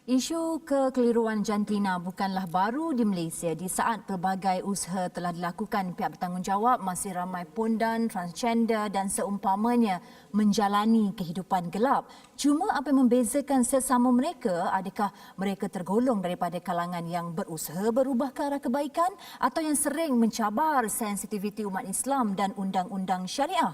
Isu kekeliruan jantina bukanlah baru di Malaysia. Di saat pelbagai usaha telah dilakukan, pihak bertanggungjawab masih ramai pondan, transgender dan seumpamanya menjalani kehidupan gelap. Cuma apa yang membezakan sesama mereka, adakah mereka tergolong daripada kalangan yang berusaha berubah ke arah kebaikan atau yang sering mencabar sensitiviti umat Islam dan undang-undang syariah?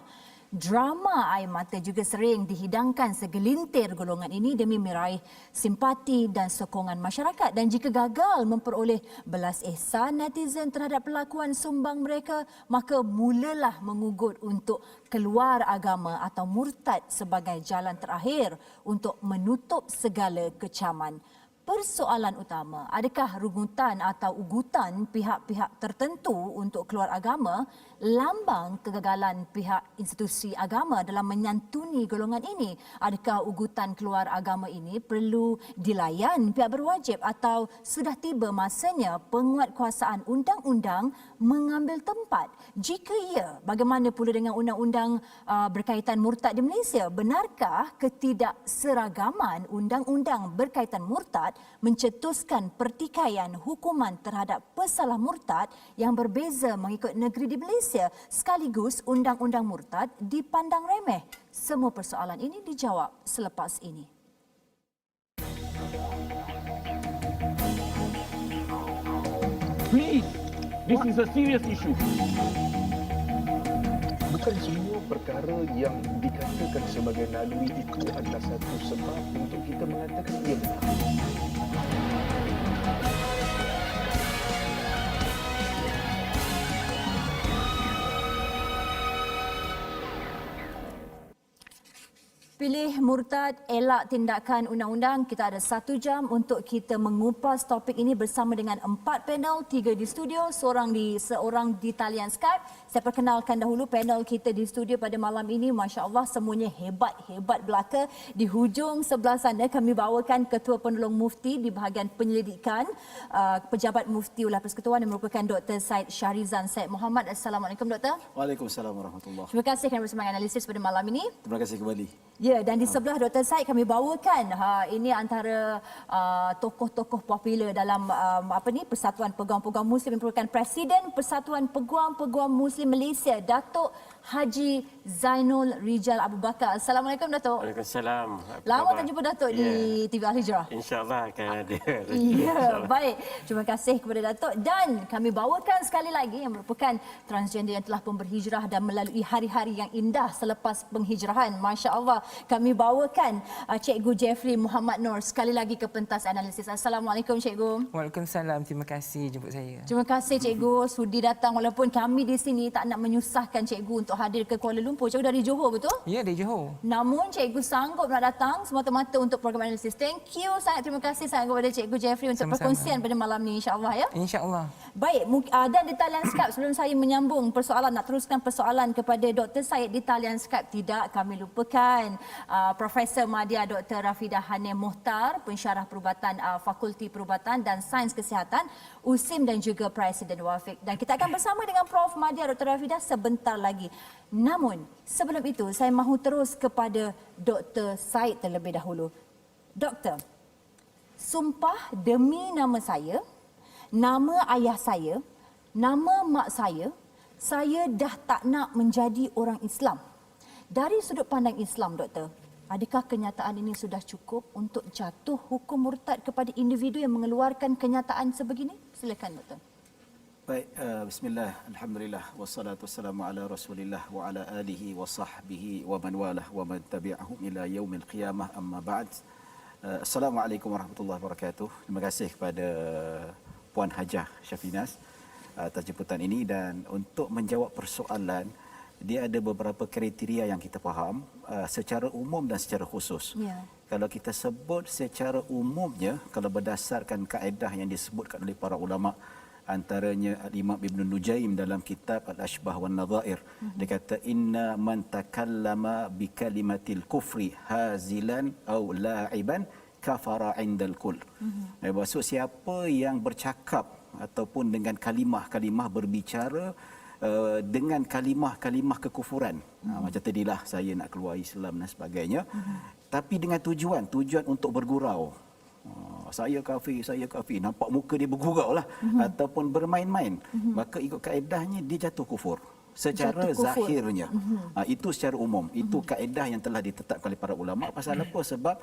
Drama air mata juga sering dihidangkan segelintir golongan ini demi meraih simpati dan sokongan masyarakat, dan jika gagal memperoleh belas ihsan netizen terhadap perlakuan sumbang mereka, maka mulalah mengugut untuk keluar agama atau murtad sebagai jalan terakhir untuk menutup segala kecaman. Persoalan utama, adakah rungutan atau ugutan pihak-pihak tertentu untuk keluar agama lambang kegagalan pihak institusi agama dalam menyantuni golongan ini? Adakah ugutan keluar agama ini perlu dilayan pihak berwajib atau sudah tiba masanya penguatkuasaan undang-undang mengambil tempat? Jika ya, bagaimana pula dengan undang-undang berkaitan murtad di Malaysia? Benarkah ketidakseragaman undang-undang berkaitan murtad mencetuskan pertikaian hukuman terhadap pesalah murtad yang berbeza mengikut negeri di Malaysia, sekaligus undang-undang murtad dipandang remeh? Semua persoalan ini dijawab selepas ini. Please, this is a serious issue. Bukan semua perkara yang dikatakan sebagai naluri itu adalah satu sebab untuk kita mengatakan ia benar. Pilih murtad, elak tindakan undang-undang. Kita ada 1 jam untuk kita mengupas topik ini bersama dengan 4 panel, 3 di studio, seorang di talian Skype. Saya perkenalkan dahulu panel kita di studio pada malam ini. Masya Allah, semuanya hebat-hebat belaka. Di hujung sebelah sana kami bawakan Ketua Penolong Mufti di bahagian penyelidikan, Pejabat Mufti Oleh Persekutuan yang merupakan Dr. Syed Shahrizan Syed Muhammad. Assalamualaikum Dr. Waalaikumsalam warahmatullahi. Terima kasih kerana bersama analisis pada malam ini. Terima kasih kembali. Ya, dan di sebelah Dr. Syed kami bawakan ini antara tokoh-tokoh popular dalam Persatuan Peguam-Peguam Muslim, yang merupakan Presiden Persatuan Peguam-Peguam Muslim Malaysia, Datuk Haji Zainul Rijal Abu Bakar. Assalamualaikum Datuk. Waalaikumsalam. Lama tak jumpa Datuk di TV Al-Hijrah. InsyaAllah akan ada. Ya, baik. Terima kasih kepada Datuk. Dan kami bawakan sekali lagi yang merupakan transgender yang telah pun berhijrah dan melalui hari-hari yang indah selepas penghijrahan. Masya Allah. Kami bawakan Cikgu Jeffrey Muhammad Noor sekali lagi ke pentas analisis. Assalamualaikum Cikgu. Waalaikumsalam. Terima kasih jemput saya. Terima kasih Cikgu sudi datang, walaupun kami di sini tak nak menyusahkan Cikgu untuk hadir ke Kuala Lumpur. Cikgu dari Johor, betul? Ya, dari Johor. Namun Cikgu sanggup nak datang semata-mata untuk program analisis. Thank you sangat, terima kasih sangat kepada Cikgu Jeffrey untuk perkongsian pada malam ni, insya-Allah ya. Insya-Allah. Baik, dan di talian Skype, sebelum saya menyambung persoalan, nak teruskan persoalan kepada Dr. Syed di talian Skype, tidak kami lupakan Profesor Madya Dr. Rafidah Hanim Muhtar, pensyarah perubatan Fakulti Perubatan dan Sains Kesihatan USIM dan juga Presiden Wafik. Dan kita akan bersama dengan Prof Madya Dr. Rafidah sebentar lagi. Namun, sebelum itu saya mahu terus kepada Dr. Syed terlebih dahulu. Doktor, sumpah demi nama saya, nama ayah saya, nama mak saya dah tak nak menjadi orang Islam. Dari sudut pandang Islam, Doktor, adakah kenyataan ini sudah cukup untuk jatuh hukum murtad kepada individu yang mengeluarkan kenyataan sebegini? Silakan, Doktor. Baik, bismillah, alhamdulillah, wassalatu wassalamu ala rasulillah wa ala alihi wa sahbihi wa man walah wa man tabi'ahum ila yaumil qiyamah, amma ba'd. Assalamualaikum warahmatullahi wabarakatuh. Terima kasih kepada Puan Hajah Syafinas atas jemputan ini, dan untuk menjawab persoalan, dia ada beberapa kriteria yang kita faham secara umum dan secara khusus. Ya. Kalau kita sebut secara umumnya, kalau berdasarkan kaedah yang disebutkan oleh para ulama, antaranya Imam Ibn Nujaim dalam kitab Al-Ashbah wan Nadhair, dia kata inna man takallama bi kalimatil kufri hazilan au la'iban kafara indal kull. Maksud siapa yang bercakap ataupun dengan kalimah-kalimah berbicara dengan kalimah-kalimah kekufuran. Macam tadilah saya nak keluar Islam dan sebagainya. Tapi dengan tujuan untuk bergurau saya kafir, nampak muka dia bergurau lah, ataupun bermain-main, maka ikut kaedahnya dia jatuh kufur secara Jatuh kufur. zahirnya. Itu secara umum. Itu kaedah yang telah ditetapkan oleh para ulama. Pasal apa? Sebab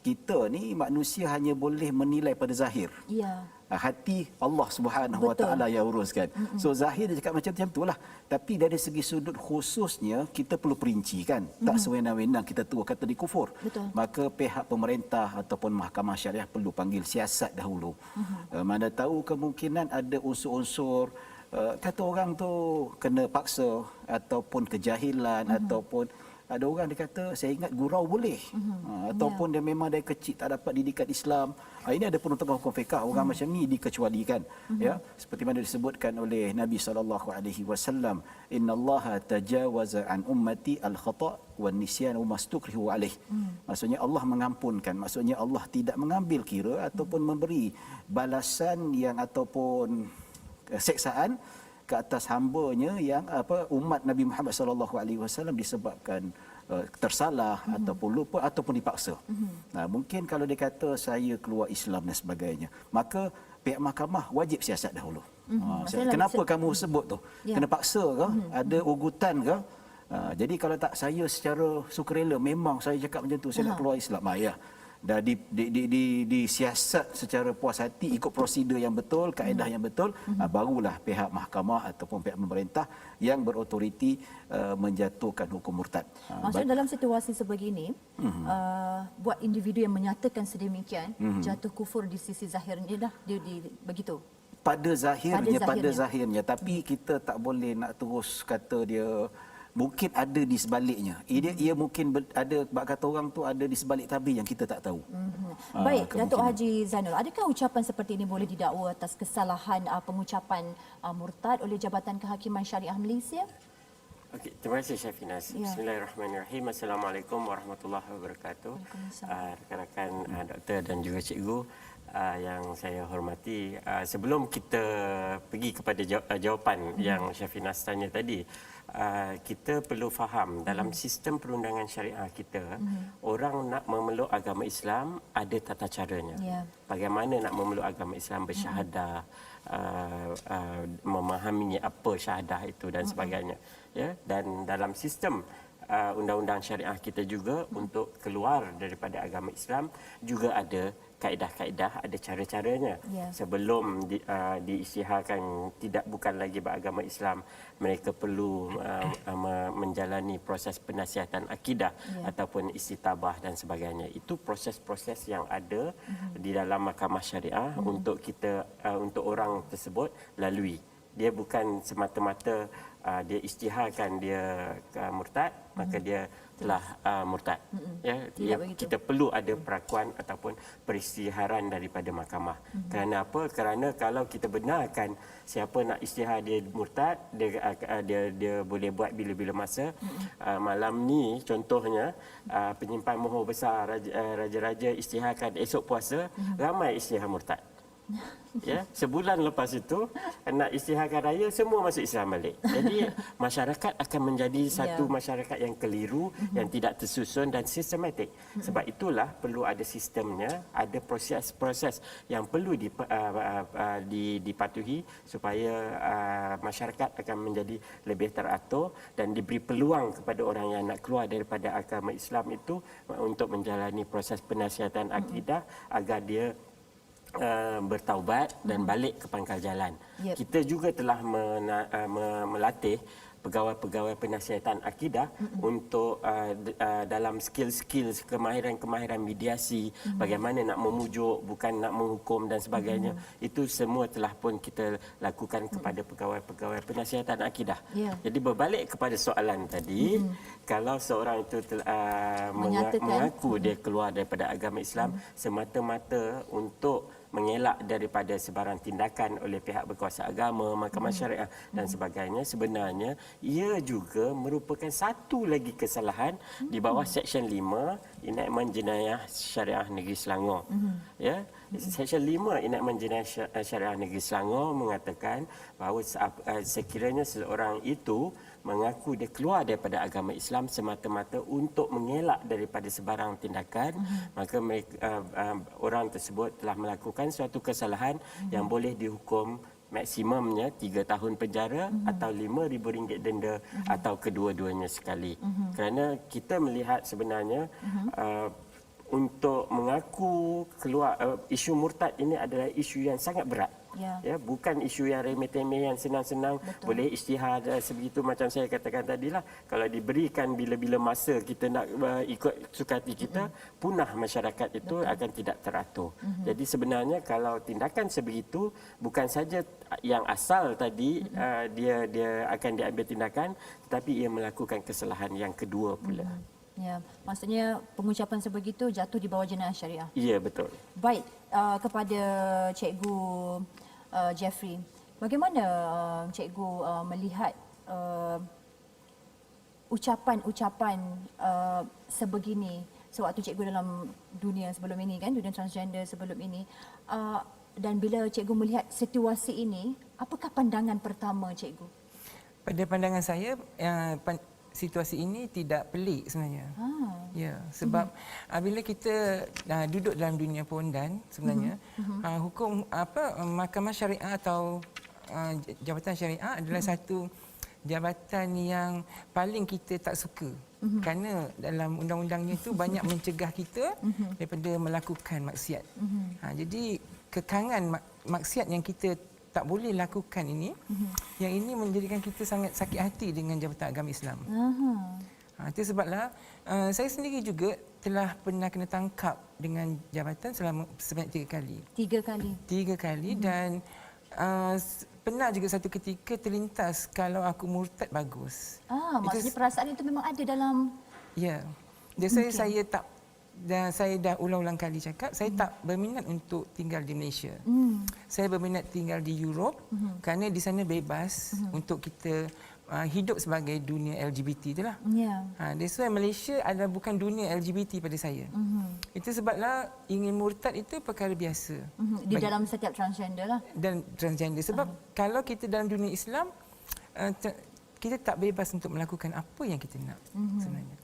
kita ni manusia hanya boleh menilai pada zahir. Ya. Hati Allah Subhanahu Wa Betul. Taala yang uruskan. So zahir dia cakap macam itulah. Tapi dari segi sudut khususnya kita perlu perinci kan. Tak sewenang-wenang kita terus kata di kufur. Betul. Maka pihak pemerintah ataupun mahkamah syariah perlu panggil siasat dahulu. Mana tahu kemungkinan ada unsur-unsur kata orang tu kena paksa ataupun kejahilan ataupun ada orang dia kata saya ingat gurau boleh ataupun dia memang dari kecil tak dapat didikan Islam. Ini ada penentuan hukum fiqh orang macam ni dikecualikan ya seperti mana disebutkan oleh Nabi SAW, innallaha tajawaza an ummati al-khata' wan nisyan wa mastukrihu alaih. Maksudnya Allah mengampunkan, maksudnya Allah tidak mengambil kira ataupun memberi balasan yang ataupun seksaan ke atas hamba-Nya yang umat Nabi Muhammad SAW disebabkan tersalah ataupun lupa ataupun dipaksa. Nah, mungkin kalau dia kata saya keluar Islam dan sebagainya, maka pihak mahkamah wajib siasat dahulu. Kenapa kamu sebut tu? Ya. Kena paksa ke? Ada ugutan ke? Jadi kalau tak saya secara sukarela memang saya cakap macam tu saya nak keluar Islam. Ya. Dah disiasat secara puas hati ikut prosedur yang betul, kaedah yang betul, barulah pihak mahkamah ataupun pihak pemerintah yang berautoriti menjatuhkan hukum murtad. Maksudnya dalam situasi sebegini, buat individu yang menyatakan sedemikian, jatuh kufur di sisi zahirnya dah, dia begitu. Pada zahirnya, tapi kita tak boleh nak terus kata dia mungkin ada di sebaliknya. Ia mungkin ada bab kata orang tu ada di sebalik tabir yang kita tak tahu. Baik, Datuk Haji Zainul, adakah ucapan seperti ini boleh didakwa atas kesalahan pengucapan murtad oleh Jabatan Kehakiman Syariah Malaysia? Okey, terima kasih Syafinas. Ya. Bismillahirrahmanirrahim. Assalamualaikum warahmatullahi wabarakatuh. Rakan-rakan doktor dan juga cikgu yang saya hormati. Sebelum kita pergi kepada jawapan yang Syafinas tanya tadi, kita perlu faham dalam sistem perundangan syariah kita, orang nak memeluk agama Islam ada tata caranya. Ya. Bagaimana nak memeluk agama Islam, bersyahadah, memahami apa syahadah itu dan sebagainya. Ya, dan dalam sistem undang-undang syariah kita juga untuk keluar daripada agama Islam juga ada kaedah-kaedah, ada cara-caranya. Ya. Sebelum diisytiharkan bukan lagi beragama Islam, mereka perlu menjalani proses penasihatan akidah ataupun istitabah dan sebagainya. Itu proses-proses yang ada di dalam mahkamah syariah untuk kita untuk orang tersebut lalui. Dia bukan semata-mata dia isytiharkan dia murtad, maka dia telah murtad. Ya, kita perlu ada perakuan ataupun perisytiharan daripada mahkamah. Kerana apa? Kerana kalau kita benarkan siapa nak isytihar dia murtad, dia boleh buat bila-bila masa. Malam ni contohnya penyimpan mohor besar raja-raja isytiharkan esok puasa, ramai isytihar murtad. Ya, sebulan lepas itu nak isytiharkan raya semua masuk Islam balik. Jadi masyarakat akan menjadi satu masyarakat yang keliru, yang tidak tersusun dan sistematik. Sebab itulah perlu ada sistemnya, ada proses-proses yang perlu dipatuhi supaya masyarakat akan menjadi lebih teratur dan diberi peluang kepada orang yang nak keluar daripada agama Islam itu untuk menjalani proses penasihatan akidah agar dia bertaubat dan balik ke pangkal jalan. Yep. Kita juga telah melatih pegawai-pegawai penasihatan akidah untuk dalam skill-skill kemahiran-kemahiran mediasi, bagaimana nak memujuk, bukan nak menghukum dan sebagainya. Itu semua telah pun kita lakukan kepada pegawai-pegawai penasihatan akidah. Yeah. Jadi berbalik kepada soalan tadi, kalau seorang itu mengaku dia keluar daripada agama Islam semata-mata untuk mengelak daripada sebarang tindakan oleh pihak berkuasa agama, mahkamah syariah dan sebagainya, sebenarnya ia juga merupakan satu lagi kesalahan di bawah Seksyen 5 Enakmen Jenayah Syariah Negeri Selangor. Ya, Seksyen 5 Enakmen Jenayah Syariah Negeri Selangor mengatakan bahawa sekiranya seseorang itu mengaku dia keluar daripada agama Islam semata-mata untuk mengelak daripada sebarang tindakan, maka mereka, orang tersebut telah melakukan suatu kesalahan yang boleh dihukum maksimumnya 3 tahun penjara atau RM5,000 denda atau kedua-duanya sekali. Kerana kita melihat sebenarnya untuk mengaku keluar isu murtad ini adalah isu yang sangat berat. Ya, bukan isu yang remeh-temeh yang senang-senang. Boleh isytihar sebegitu macam saya katakan tadilah. Kalau diberikan bila-bila masa kita nak ikut sukati kita, punah masyarakat itu akan tidak teratur. Jadi sebenarnya kalau tindakan sebegitu bukan saja yang asal tadi dia akan diambil tindakan, tetapi ia melakukan kesalahan yang kedua pula. Ya, maksudnya pengucapan sebegitu jatuh di bawah jenayah syariah. Ya, betul. Baik, kepada Cikgu Jeffrey, bagaimana Cikgu melihat ucapan-ucapan sebegini sewaktu Cikgu dalam dunia sebelum ini, kan, dunia transgender sebelum ini, dan bila Cikgu melihat situasi ini, apakah pandangan pertama Cikgu? Pada pandangan saya, situasi ini tidak pelik sebenarnya. Ya, sebab bila kita duduk dalam dunia pondan sebenarnya, hukum mahkamah syariah atau jabatan syariah adalah satu jabatan yang paling kita tak suka. Kerana dalam undang-undangnya itu banyak mencegah kita daripada melakukan maksiat. Jadi kekangan maksiat yang kita tak boleh lakukan ini, yang ini menjadikan kita sangat sakit hati dengan Jabatan Agama Islam. Itu sebablah saya sendiri juga telah pernah kena tangkap dengan jabatan sebanyak 3 kali. 3 kali? 3 kali dan pernah juga satu ketika terlintas kalau aku murtad bagus. Maksudnya perasaan itu memang ada dalam... Ya. Jadi saya tak, dan saya dah ulang-ulang kali cakap, saya tak berminat untuk tinggal di Malaysia. Saya berminat tinggal di Europe kerana di sana bebas untuk kita hidup sebagai dunia LGBT itulah. That's why Malaysia adalah bukan dunia LGBT pada saya. Itu sebablah ingin murtad itu perkara biasa. Di dalam setiap transgender lah. Dan transgender. Sebab kalau kita dalam dunia Islam, kita tak bebas untuk melakukan apa yang kita nak sebenarnya.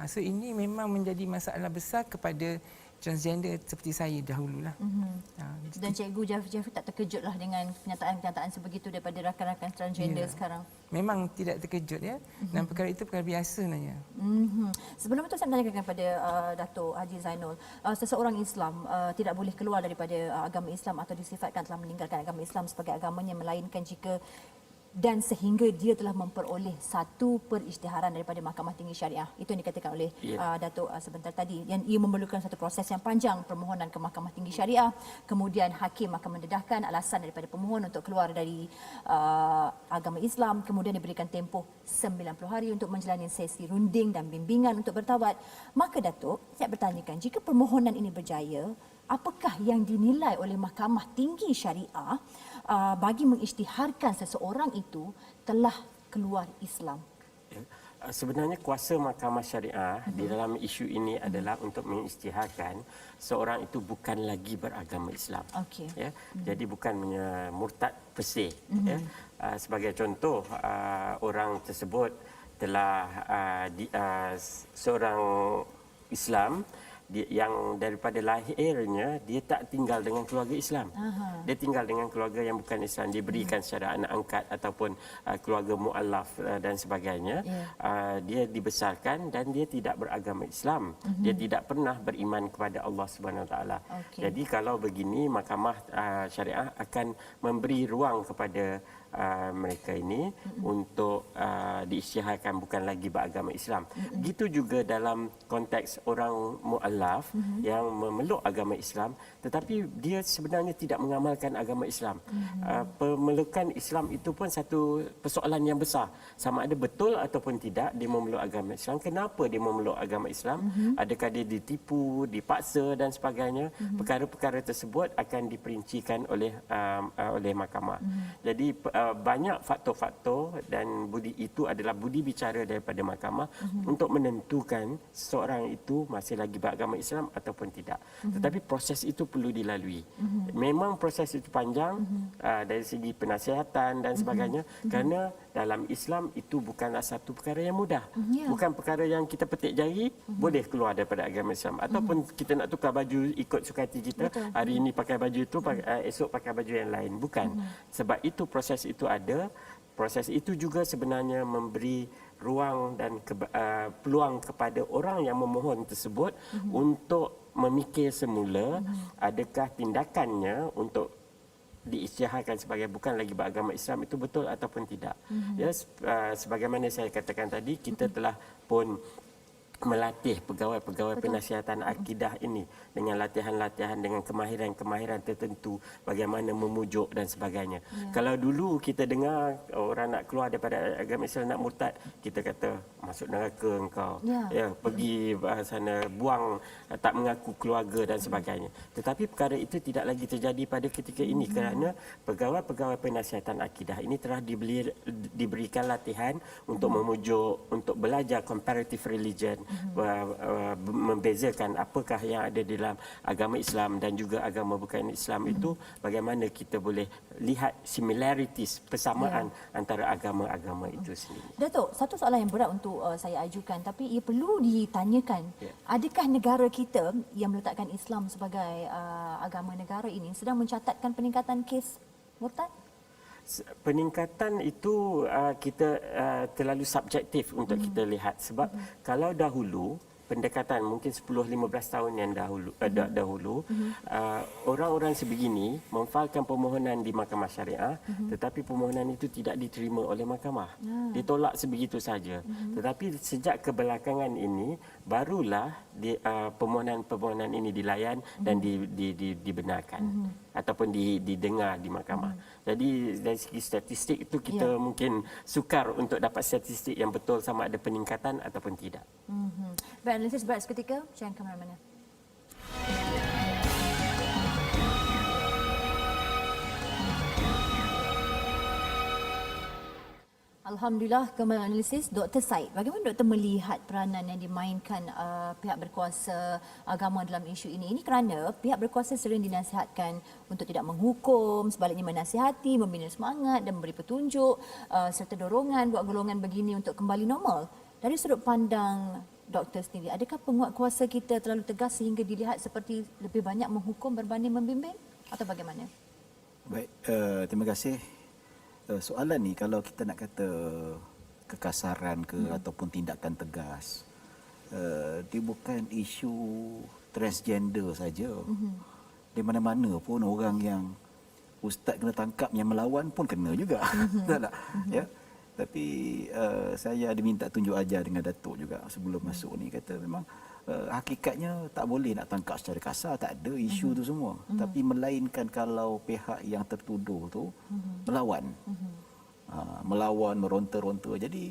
So ini memang menjadi masalah besar kepada transgender seperti saya dahululah. Dan Cikgu Jeffrey tak terkejutlah dengan kenyataan-kenyataan sebegitu daripada rakan-rakan transgender sekarang? Memang tidak terkejut ya. Dan perkara itu perkara biasa sebenarnya. Sebelum itu saya menanyakan kepada Dato' Haji Zainul, seseorang Islam tidak boleh keluar daripada agama Islam atau disifatkan telah meninggalkan agama Islam sebagai agamanya, melainkan jika dan sehingga dia telah memperoleh satu perisytiharan daripada Mahkamah Tinggi Syariah. Itu yang dikatakan oleh Dato' sebentar tadi. Yang ia memerlukan satu proses yang panjang, permohonan ke Mahkamah Tinggi Syariah. Kemudian hakim akan mendedahkan alasan daripada pemohon untuk keluar dari agama Islam. Kemudian diberikan tempoh 90 hari untuk menjalani sesi runding dan bimbingan untuk bertaubat. Maka Dato', saya bertanyakan, jika permohonan ini berjaya, apakah yang dinilai oleh Mahkamah Tinggi Syariah bagi mengisytiharkan seseorang itu telah keluar Islam? Sebenarnya kuasa Mahkamah Syariah di dalam isu ini adalah untuk mengisytiharkan seorang itu bukan lagi beragama Islam. Ya, jadi bukan murtad per se. Ya. Sebagai contoh, orang tersebut telah seorang Islam yang daripada lahirnya dia tak tinggal dengan keluarga Islam. Dia tinggal dengan keluarga yang bukan Islam, diberikan secara anak angkat ataupun keluarga mu'allaf dan sebagainya. Dia dibesarkan dan dia tidak beragama Islam. Dia tidak pernah beriman kepada Allah Subhanahu Wa Taala. Jadi kalau begini, Mahkamah Syariah akan memberi ruang kepada mereka ini untuk diisytiharkan bukan lagi beragama Islam. Begitu juga dalam konteks orang mu'allaf yang memeluk agama Islam tetapi dia sebenarnya tidak mengamalkan agama Islam. Pemelukan Islam itu pun satu persoalan yang besar. Sama ada betul ataupun tidak dia memeluk agama Islam. Kenapa dia memeluk agama Islam? Adakah dia ditipu, dipaksa dan sebagainya? Perkara-perkara tersebut akan diperincikan oleh mahkamah. Jadi banyak faktor-faktor dan budi itu adalah budi bicara daripada mahkamah untuk menentukan seseorang itu masih lagi beragama Islam ataupun tidak. Tetapi proses itu perlu dilalui. Memang proses itu panjang dari segi penasihatan dan sebagainya, kerana dalam Islam itu bukanlah satu perkara yang mudah. Bukan perkara yang kita petik jari boleh keluar daripada agama Islam, ataupun kita nak tukar baju ikut sukati kita. Hari ini pakai baju itu, esok pakai baju yang lain. Bukan. Sebab itu proses itu ada. Proses itu juga sebenarnya memberi ruang dan peluang kepada orang yang memohon tersebut untuk memikir semula adakah tindakannya untuk diisytiharkan sebagai bukan lagi beragama Islam itu betul ataupun tidak. Ya, sebagaimana saya katakan tadi, kita telah pun melatih pegawai-pegawai penasihatan akidah ini dengan latihan-latihan, dengan kemahiran-kemahiran tertentu, bagaimana memujuk dan sebagainya. Kalau dulu kita dengar orang nak keluar daripada agama Islam, nak murtad, kita kata masuk neraka engkau, pergi sana, buang, tak mengaku keluarga dan sebagainya. Tetapi perkara itu tidak lagi terjadi pada ketika ini, kerana pegawai-pegawai penasihatan akidah ini telah diberikan latihan untuk memujuk, untuk belajar comparative religion, membezakan apakah yang ada dalam agama Islam dan juga agama bukan Islam itu, bagaimana kita boleh lihat similarities, persamaan antara agama-agama itu sendiri. Datuk, satu soalan yang berat untuk saya ajukan, tapi ia perlu ditanyakan. Adakah negara kita yang meletakkan Islam sebagai agama negara ini sedang mencatatkan peningkatan kes murtad? Peningkatan itu kita terlalu subjektif untuk kita lihat, sebab kalau dahulu pendekatan mungkin 10-15 tahun yang dahulu orang-orang sebegini memfailkan permohonan di mahkamah syariah, tetapi permohonan itu tidak diterima oleh mahkamah, ditolak sebegitu saja. Tetapi sejak kebelakangan ini barulah permohonan-permohonan ini dilayan dan dibenarkan ataupun didengar di mahkamah. Jadi dari segi statistik itu kita mungkin sukar untuk dapat statistik yang betul sama ada peningkatan ataupun tidak. Baik, analisis berat seketika, jangan ke mana-mana. Alhamdulillah, kembali analisis Dr. Said. Bagaimana doktor melihat peranan yang dimainkan pihak berkuasa agama dalam isu ini? Ini kerana pihak berkuasa sering dinasihatkan untuk tidak menghukum, sebaliknya menasihati, membina semangat dan memberi petunjuk serta dorongan buat golongan begini untuk kembali normal. Dari sudut pandang doktor sendiri, adakah penguat kuasa kita terlalu tegas sehingga dilihat seperti lebih banyak menghukum berbanding membimbing atau bagaimana? Baik, terima kasih. Soalan ni kalau kita nak kata kekasaran ke ataupun tindakan tegas, dia bukan isu transgender saja. Di mana-mana pun orang yang ustaz kena tangkap yang melawan pun kena juga. Tak? Ya. Tapi saya diminta tunjuk ajar dengan Datuk juga sebelum masuk ni, kata memang hakikatnya tak boleh nak tangkap secara kasar, tak ada isu tu semua. Tapi melainkan kalau pihak yang tertuduh tu melawan. Melawan, meronta-ronta. Jadi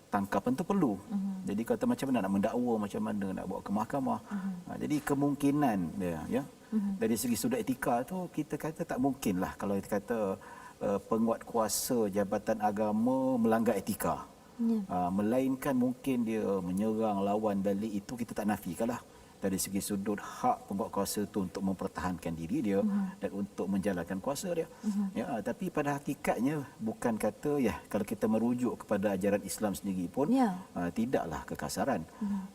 tangkapan tu perlu. Jadi kata macam mana nak mendakwa, macam mana nak bawa ke mahkamah. Jadi kemungkinan dia, ya. Dari segi sudut etika tu kita kata tak mungkinlah kalau kita kata penguat kuasa jabatan agama melanggar etika. Melainkan mungkin dia menyerang lawan dalil, itu kita tak nafikanlah dari segi sudut hak penguat kuasa itu untuk mempertahankan diri dia dan untuk menjalankan kuasa dia. Ya, tapi pada hakikatnya bukan kata kalau kita merujuk kepada ajaran Islam sendiri pun tidaklah kekasaran.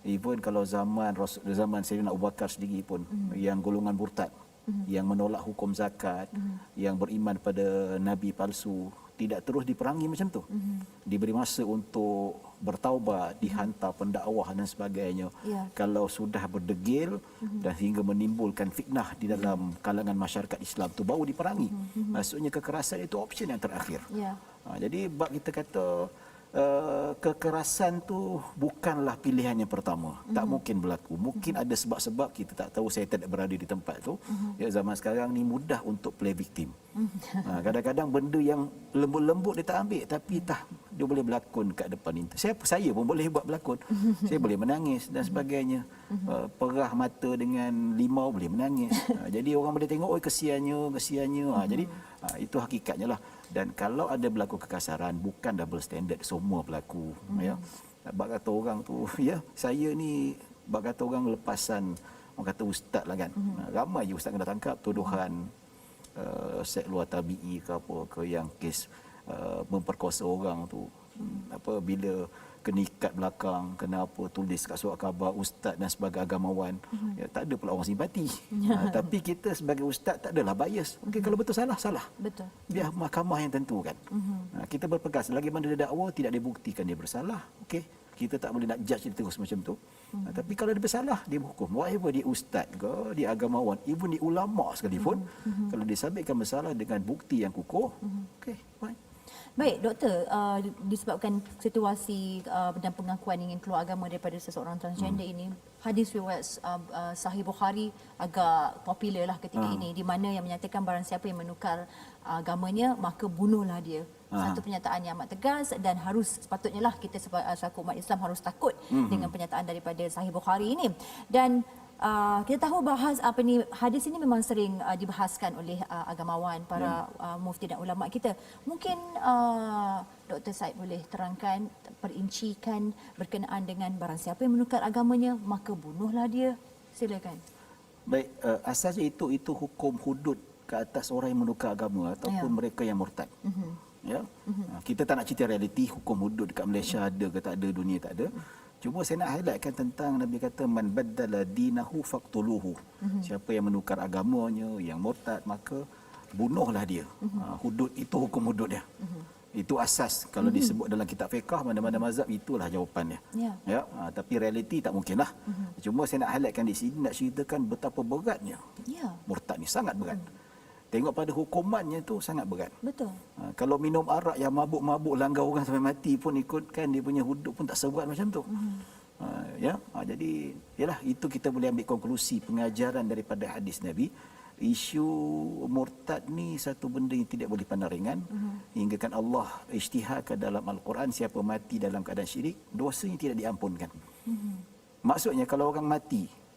Even kalau zaman Sayyidina Abu Bakar sendiri pun yang golongan murtad, yang menolak hukum zakat, yang beriman pada nabi palsu, tidak terus diperangi macam tu. Diberi masa untuk bertaubat, dihantar pendakwah dan sebagainya. Kalau sudah berdegil dan hingga menimbulkan fitnah di dalam kalangan masyarakat Islam tu baru diperangi. Maksudnya kekerasan itu option yang terakhir. Jadi bab kita kata kekerasan tu bukanlah pilihan yang pertama. Tak mungkin berlaku. Mungkin ada sebab-sebab kita tak tahu, saya tidak berada di tempat tu. Ya, zaman sekarang ni mudah untuk play victim. Kadang-kadang benda yang lembut-lembut dia tak ambil, tapi dia boleh berlakon kat depan itu. Saya pun boleh buat berlakon. Saya boleh menangis dan sebagainya. Perah mata dengan limau boleh menangis. Jadi orang boleh tengok, kesiannya. Jadi itu hakikatnya lah. Dan kalau ada berlaku kekasaran, bukan double standard semua berlaku. Ya. Bak kata orang tu, ya, saya ni bak kata orang lepasan, orang kata ustaz lah kan. Ramai je ustaz kena tangkap tuduhan seks luar tabi'i ke apa ke yang kes memperkosa orang tu. Bila kena ikat belakang, kena apa, tulis kat surat khabar ustaz dan sebagai agamawan, ya, tak ada pula orang simpati. Tapi kita sebagai ustaz tak adalah bias. Okey, kalau betul salah. Betul. Biar mahkamah yang tentukan. Kita berpegang selagi mana dia dakwa tidak dibuktikan dia bersalah. Okey, kita tak boleh nak judge dia terus macam tu. Tapi kalau dia bersalah, dia berhukum. Whatever dia ustaz ke, dia agamawan, even dia ulama sekalipun, kalau disabitkan bersalah dengan bukti yang kukuh, okey, fine. Baik, doktor, disebabkan situasi dan pengakuan ingin keluar agama daripada seseorang transgender ini, hadis riwayat Sahih Bukhari agak popular lah ketika ini, di mana yang menyatakan barang siapa yang menukar agamanya, maka bunuhlah dia. Satu pernyataan yang amat tegas dan harus sepatutnya lah kita selaku umat Islam harus takut dengan pernyataan daripada Sahih Bukhari ini. Dan kita tahu hadis ini memang sering dibahaskan oleh agamawan, para mufti dan ulama kita. Mungkin Dr. Said boleh terangkan, perincikan berkenaan dengan barang siapa yang menukar agamanya, maka bunuhlah dia. Silakan. Baik, asasnya itu hukum hudud ke atas orang yang menukar agama ataupun mereka yang murtad. Ya. Kita tak nak cerita realiti hukum hudud dekat Malaysia ada ke tak ada, dunia tak ada. Cuma saya nak highlightkan tentang Nabi kata man baddala dinahu faqtuluhu. Siapa yang menukar agamanya, yang murtad, maka bunuhlah dia. Hudud itu hukum hudud dia. Itu asas kalau disebut dalam kitab fiqh mana-mana mazhab, itulah jawapannya. Ya, tapi realiti tak mungkinlah. Cuma saya nak highlightkan di sini, nak ceritakan betapa beratnya. Murtad ni sangat berat. Tengok pada hukumannya tu sangat berat. Betul. Kalau minum arak yang mabuk-mabuk langgar orang sampai mati pun ikutkan dia punya hudud pun tak seberat macam tu. Jadi yalah, itu kita boleh ambil konklusi pengajaran daripada hadis Nabi. Isu murtad ni satu benda yang tidak boleh pandang ringan. Hingga kan Allah isytiharkan dalam Al-Quran, siapa mati dalam keadaan syirik, dosanya tidak diampunkan. Maksudnya kalau orang mati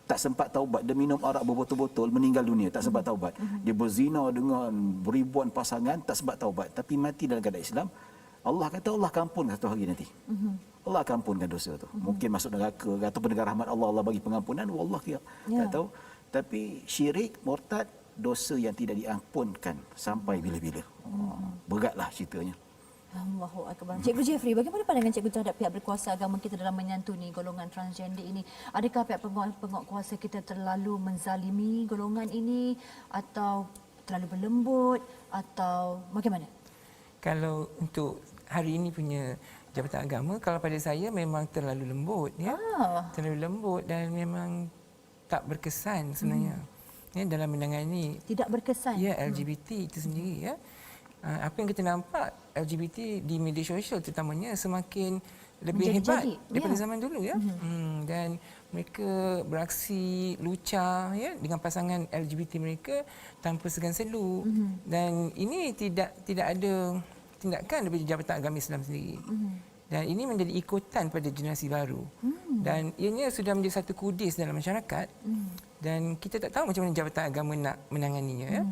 tak sempat taubat, dia minum arak berbotol-botol, meninggal dunia, tak sempat taubat. Dia berzina dengan ribuan pasangan, tak sempat taubat, tapi mati dalam keadaan Islam, Allah kata Allah akan ampunkan satu hari nanti. Allah akan ampunkan dosa tu. Mungkin masuk neraka ataupun dengan rahmat Allah, Allah bagi pengampunan, wallah tak tahu. Tapi syirik, murtad, dosa yang tidak diampunkan sampai bila-bila. Beratlah ceritanya. Allahu Akbar. Cikgu Jeffrey, bagaimana pandangan cikgu terhadap pihak berkuasa agama kita dalam menyantuni golongan transgender ini? Adakah pihak penguasa kita terlalu menzalimi golongan ini atau terlalu berlembut atau bagaimana? Kalau untuk hari ini punya Jabatan Agama, kalau pada saya memang terlalu lembut, ya. Terlalu lembut dan memang tak berkesan sebenarnya. Ya, dalam menangani tidak berkesan. Ya, LGBT itu sendiri, ya. Apa yang kita nampak LGBT di media sosial terutamanya semakin lebih hebat daripada zaman dulu, ya. Dan mereka beraksi lucah, ya, dengan pasangan LGBT mereka tanpa segan-selu. Dan ini tidak ada tindakan daripada Jabatan Agama Islam sendiri. Dan ini menjadi ikutan pada generasi baru. Dan ianya sudah menjadi satu kudis dalam masyarakat. Dan kita tak tahu macam mana Jabatan Agama nak menanganinya, ya.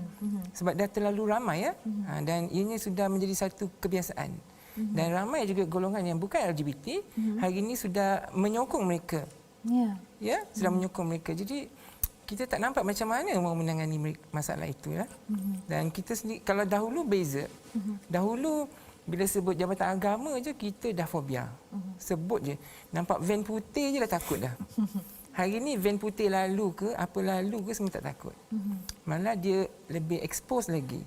Sebab dah terlalu ramai, ya. Dan ianya sudah menjadi satu kebiasaan. Dan ramai juga golongan yang bukan LGBT hari ini sudah menyokong mereka. Ya, sudah menyokong mereka. Jadi kita tak nampak macam mana mau menangani masalah itu, ya. Dan kita sendiri, kalau dahulu beza. Dahulu bila sebut Jabatan Agama je kita dah fobia. Sebut je, nampak van putih je dah takut dah. Hari ni van putih lalu ke apa lalu ke semua tak takut. Malah dia lebih expose lagi.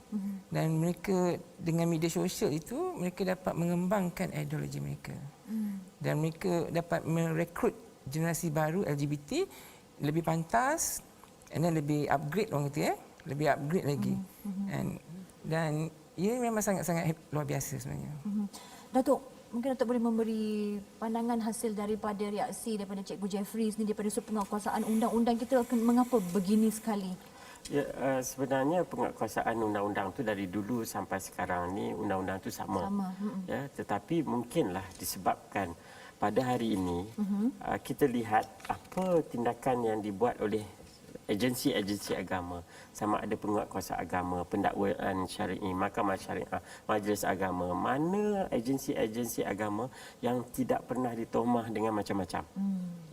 Dan mereka dengan media sosial itu mereka dapat mengembangkan ideologi mereka. Dan mereka dapat merekrut generasi baru LGBT lebih pantas dan lebih upgrade orang kata, ya. Lebih upgrade lagi. Dan ia memang sangat-sangat luar biasa sebenarnya. Datuk, mungkin Datuk boleh memberi pandangan hasil daripada reaksi daripada Cikgu Jeffrey ni daripada sudut penguasaan undang-undang kita, mengapa begini sekali? Ya, sebenarnya penguatkuasaan undang-undang tu dari dulu sampai sekarang ni undang-undang tu sama. Ya, tetapi mungkinlah disebabkan pada hari ini kita lihat apa tindakan yang dibuat oleh agensi-agensi agama, sama ada penguatkuasa agama, pendakwaan syar'i, mahkamah syariah, majlis agama, mana agensi-agensi agama yang tidak pernah ditomah dengan macam-macam.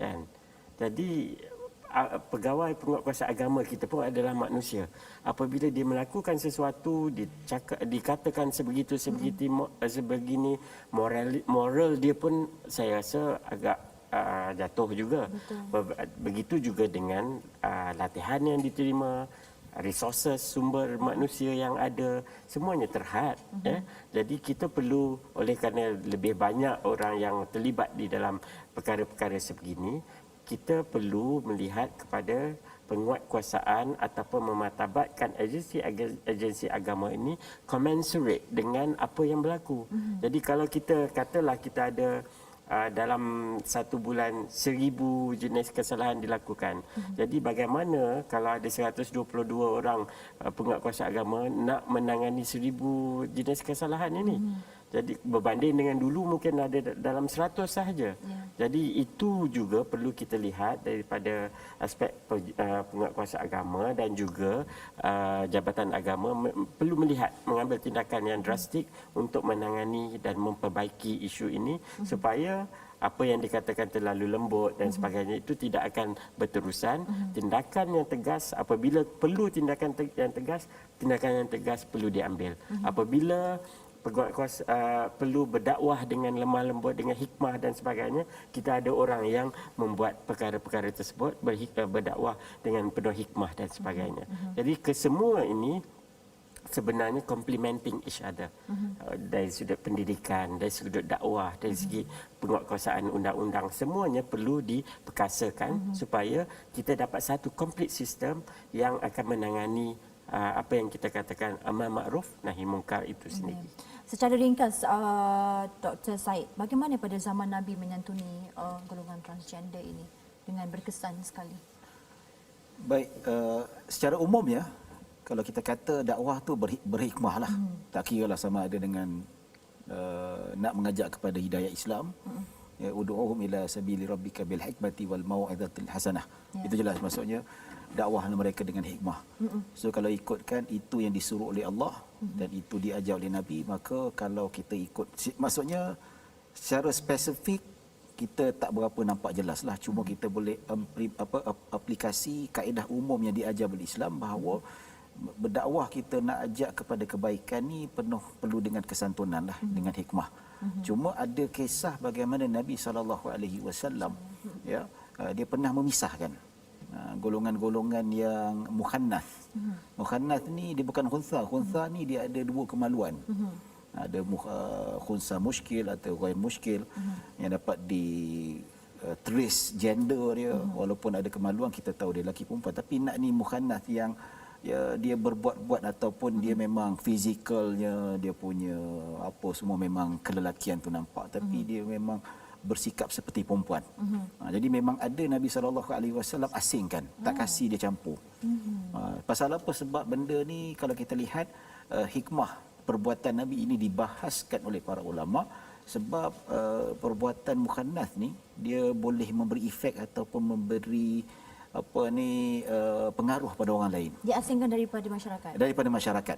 Kan? Jadi pegawai penguatkuasa agama kita pun adalah manusia. Apabila dia melakukan sesuatu, dikatakan sebegini, moral dia pun saya rasa agak jatuh juga. Betul. Begitu juga dengan latihan yang diterima, resources, sumber manusia yang ada, semuanya terhad. Ya. Jadi kita perlu, oleh kerana lebih banyak orang yang terlibat di dalam perkara-perkara sebegini, kita perlu melihat kepada penguatkuasaan ataupun mematabatkan agensi agama ini commensurate dengan apa yang berlaku. Jadi kalau kita katalah kita ada dalam satu bulan 1000 jenis kesalahan dilakukan. Jadi bagaimana kalau ada 122 orang penguatkuasa agama nak menangani 1000 jenis kesalahan ini? Jadi berbanding dengan dulu mungkin ada dalam 100 sahaja. Jadi itu juga perlu kita lihat daripada aspek penguatkuasa agama dan juga jabatan agama perlu melihat mengambil tindakan yang drastik untuk menangani dan memperbaiki isu ini supaya apa yang dikatakan terlalu lembut dan sebagainya itu tidak akan berterusan. Tindakan yang tegas, apabila perlu tindakan yang tegas, tindakan yang tegas perlu diambil. Apabila penguatkuasa perlu berdakwah dengan lemah lembut, dengan hikmah dan sebagainya, kita ada orang yang membuat perkara-perkara tersebut, berdakwah dengan penuh hikmah dan sebagainya. Jadi kesemua ini sebenarnya complementing each other. Dari sudut pendidikan, dari sudut dakwah, dari segi penguatkuasaan undang-undang, semuanya perlu diperkasakan supaya kita dapat satu complete system yang akan menangani apa yang kita katakan amar makruf nahi mungkar itu sendiri. Secara ringkas, Dr. Said, bagaimana pada zaman Nabi menyantuni golongan transgender ini dengan berkesan sekali? Baik, secara umumnya kalau kita kata dakwah tu berhikmah lah. Tak kira lah sama ada dengan nak mengajak kepada hidayah Islam, ya, ud'uhum ila sabili rabbika bil hikmati wal mau'izatil hasanah. Itu jelas maksudnya dakwah mereka dengan hikmah. So kalau ikutkan itu yang disuruh oleh Allah dan itu diajar oleh Nabi, maka kalau kita ikut, maksudnya secara spesifik kita tak berapa nampak jelas lah. Cuma kita boleh aplikasi kaedah umum yang diajar oleh Islam bahawa berdakwah kita nak ajak kepada kebaikan ni perlu dengan kesantunan lah, dengan hikmah. Cuma ada kisah bagaimana Nabi SAW ya, dia pernah memisahkan golongan-golongan yang mukhannath. Mukhannath ni dia bukan khunsa. Khunsa ni dia ada dua kemaluan. Ada khunsa muskil atau ghair muskil yang dapat di trace gender dia, walaupun ada kemaluan kita tahu dia lelaki perempuan, tapi nak ni mukhannath yang ya, dia berbuat-buat ataupun dia memang fizikalnya, dia punya apa semua memang kelelakian tu nampak, tapi dia memang bersikap seperti perempuan. Jadi memang ada Nabi SAW asingkan, tak kasih dia campur. Pasal apa? Sebab benda ni kalau kita lihat hikmah perbuatan Nabi ini dibahaskan oleh para ulama, sebab perbuatan mukhannath ni dia boleh memberi efek ataupun memberi pengaruh pada orang lain. Diasingkan daripada masyarakat. Daripada masyarakat.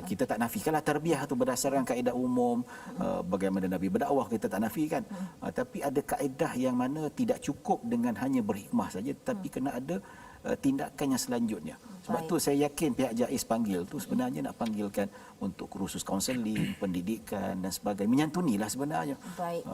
Kita tak nafikanlah tarbiyah tu berdasarkan kaedah umum, bagaimana Nabi berdakwah kita tak nafikan. Tapi ada kaedah yang mana tidak cukup dengan hanya berhikmah saja, tapi kena ada tindakan yang selanjutnya. Sebab tu saya yakin pihak JAIS panggil tu sebenarnya nak panggilkan untuk kursus kaunseling, pendidikan dan sebagainya. Menyantunilah sebenarnya. Baik.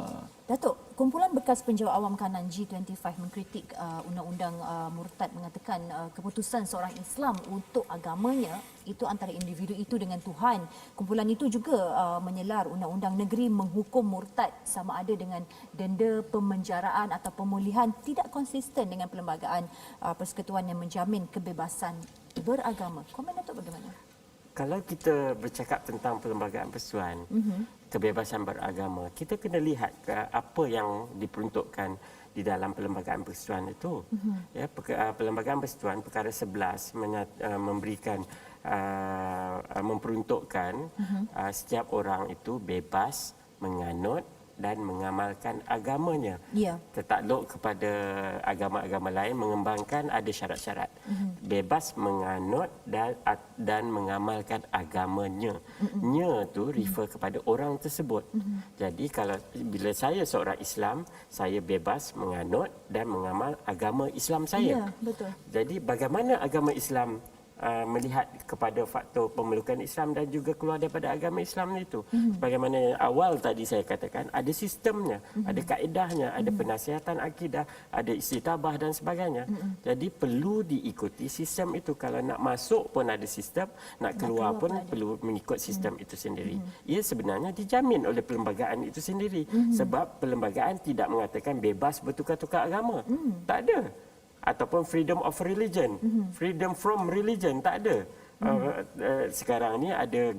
Datuk, kumpulan bekas penjawat awam kanan G25 mengkritik undang-undang murtad, mengatakan keputusan seorang Islam untuk agamanya itu antara individu itu dengan Tuhan. Kumpulan itu juga menyelar undang-undang negeri menghukum murtad sama ada dengan denda, pemenjaraan atau pemulihan, tidak konsisten dengan perlembagaan persekutuan yang menjamin kebebasan beragama. Komen Datuk bagaimana? Kalau kita bercakap tentang perlembagaan persekutuan, kebebasan beragama, kita kena lihat apa yang diperuntukkan di dalam Perlembagaan Persekutuan itu. Ya, Perlembagaan Persekutuan perkara 11 memberikan memperuntukkan setiap orang itu bebas menganut dan mengamalkan agamanya. Ya. Tertakluk kepada agama-agama lain, mengembangkan, ada syarat-syarat. Bebas menganut dan mengamalkan agamanya. Nya tu refer kepada orang tersebut. Jadi bila saya seorang Islam, saya bebas menganut dan mengamal agama Islam saya. Ya, betul. Jadi bagaimana agama Islam melihat kepada faktor pemelukan Islam dan juga keluar daripada agama Islam itu. Bagaimana awal tadi saya katakan, ada sistemnya, ada kaedahnya, ada penasihatan akidah, ada istitabah dan sebagainya. Jadi perlu diikuti sistem itu. Kalau nak masuk pun ada sistem, nak keluar pun perlu mengikut sistem itu sendiri. Ia sebenarnya dijamin oleh perlembagaan itu sendiri. Sebab perlembagaan tidak mengatakan bebas bertukar-tukar agama. Tak ada. Ataupun freedom of religion, freedom from religion, tak ada. Sekarang ni ada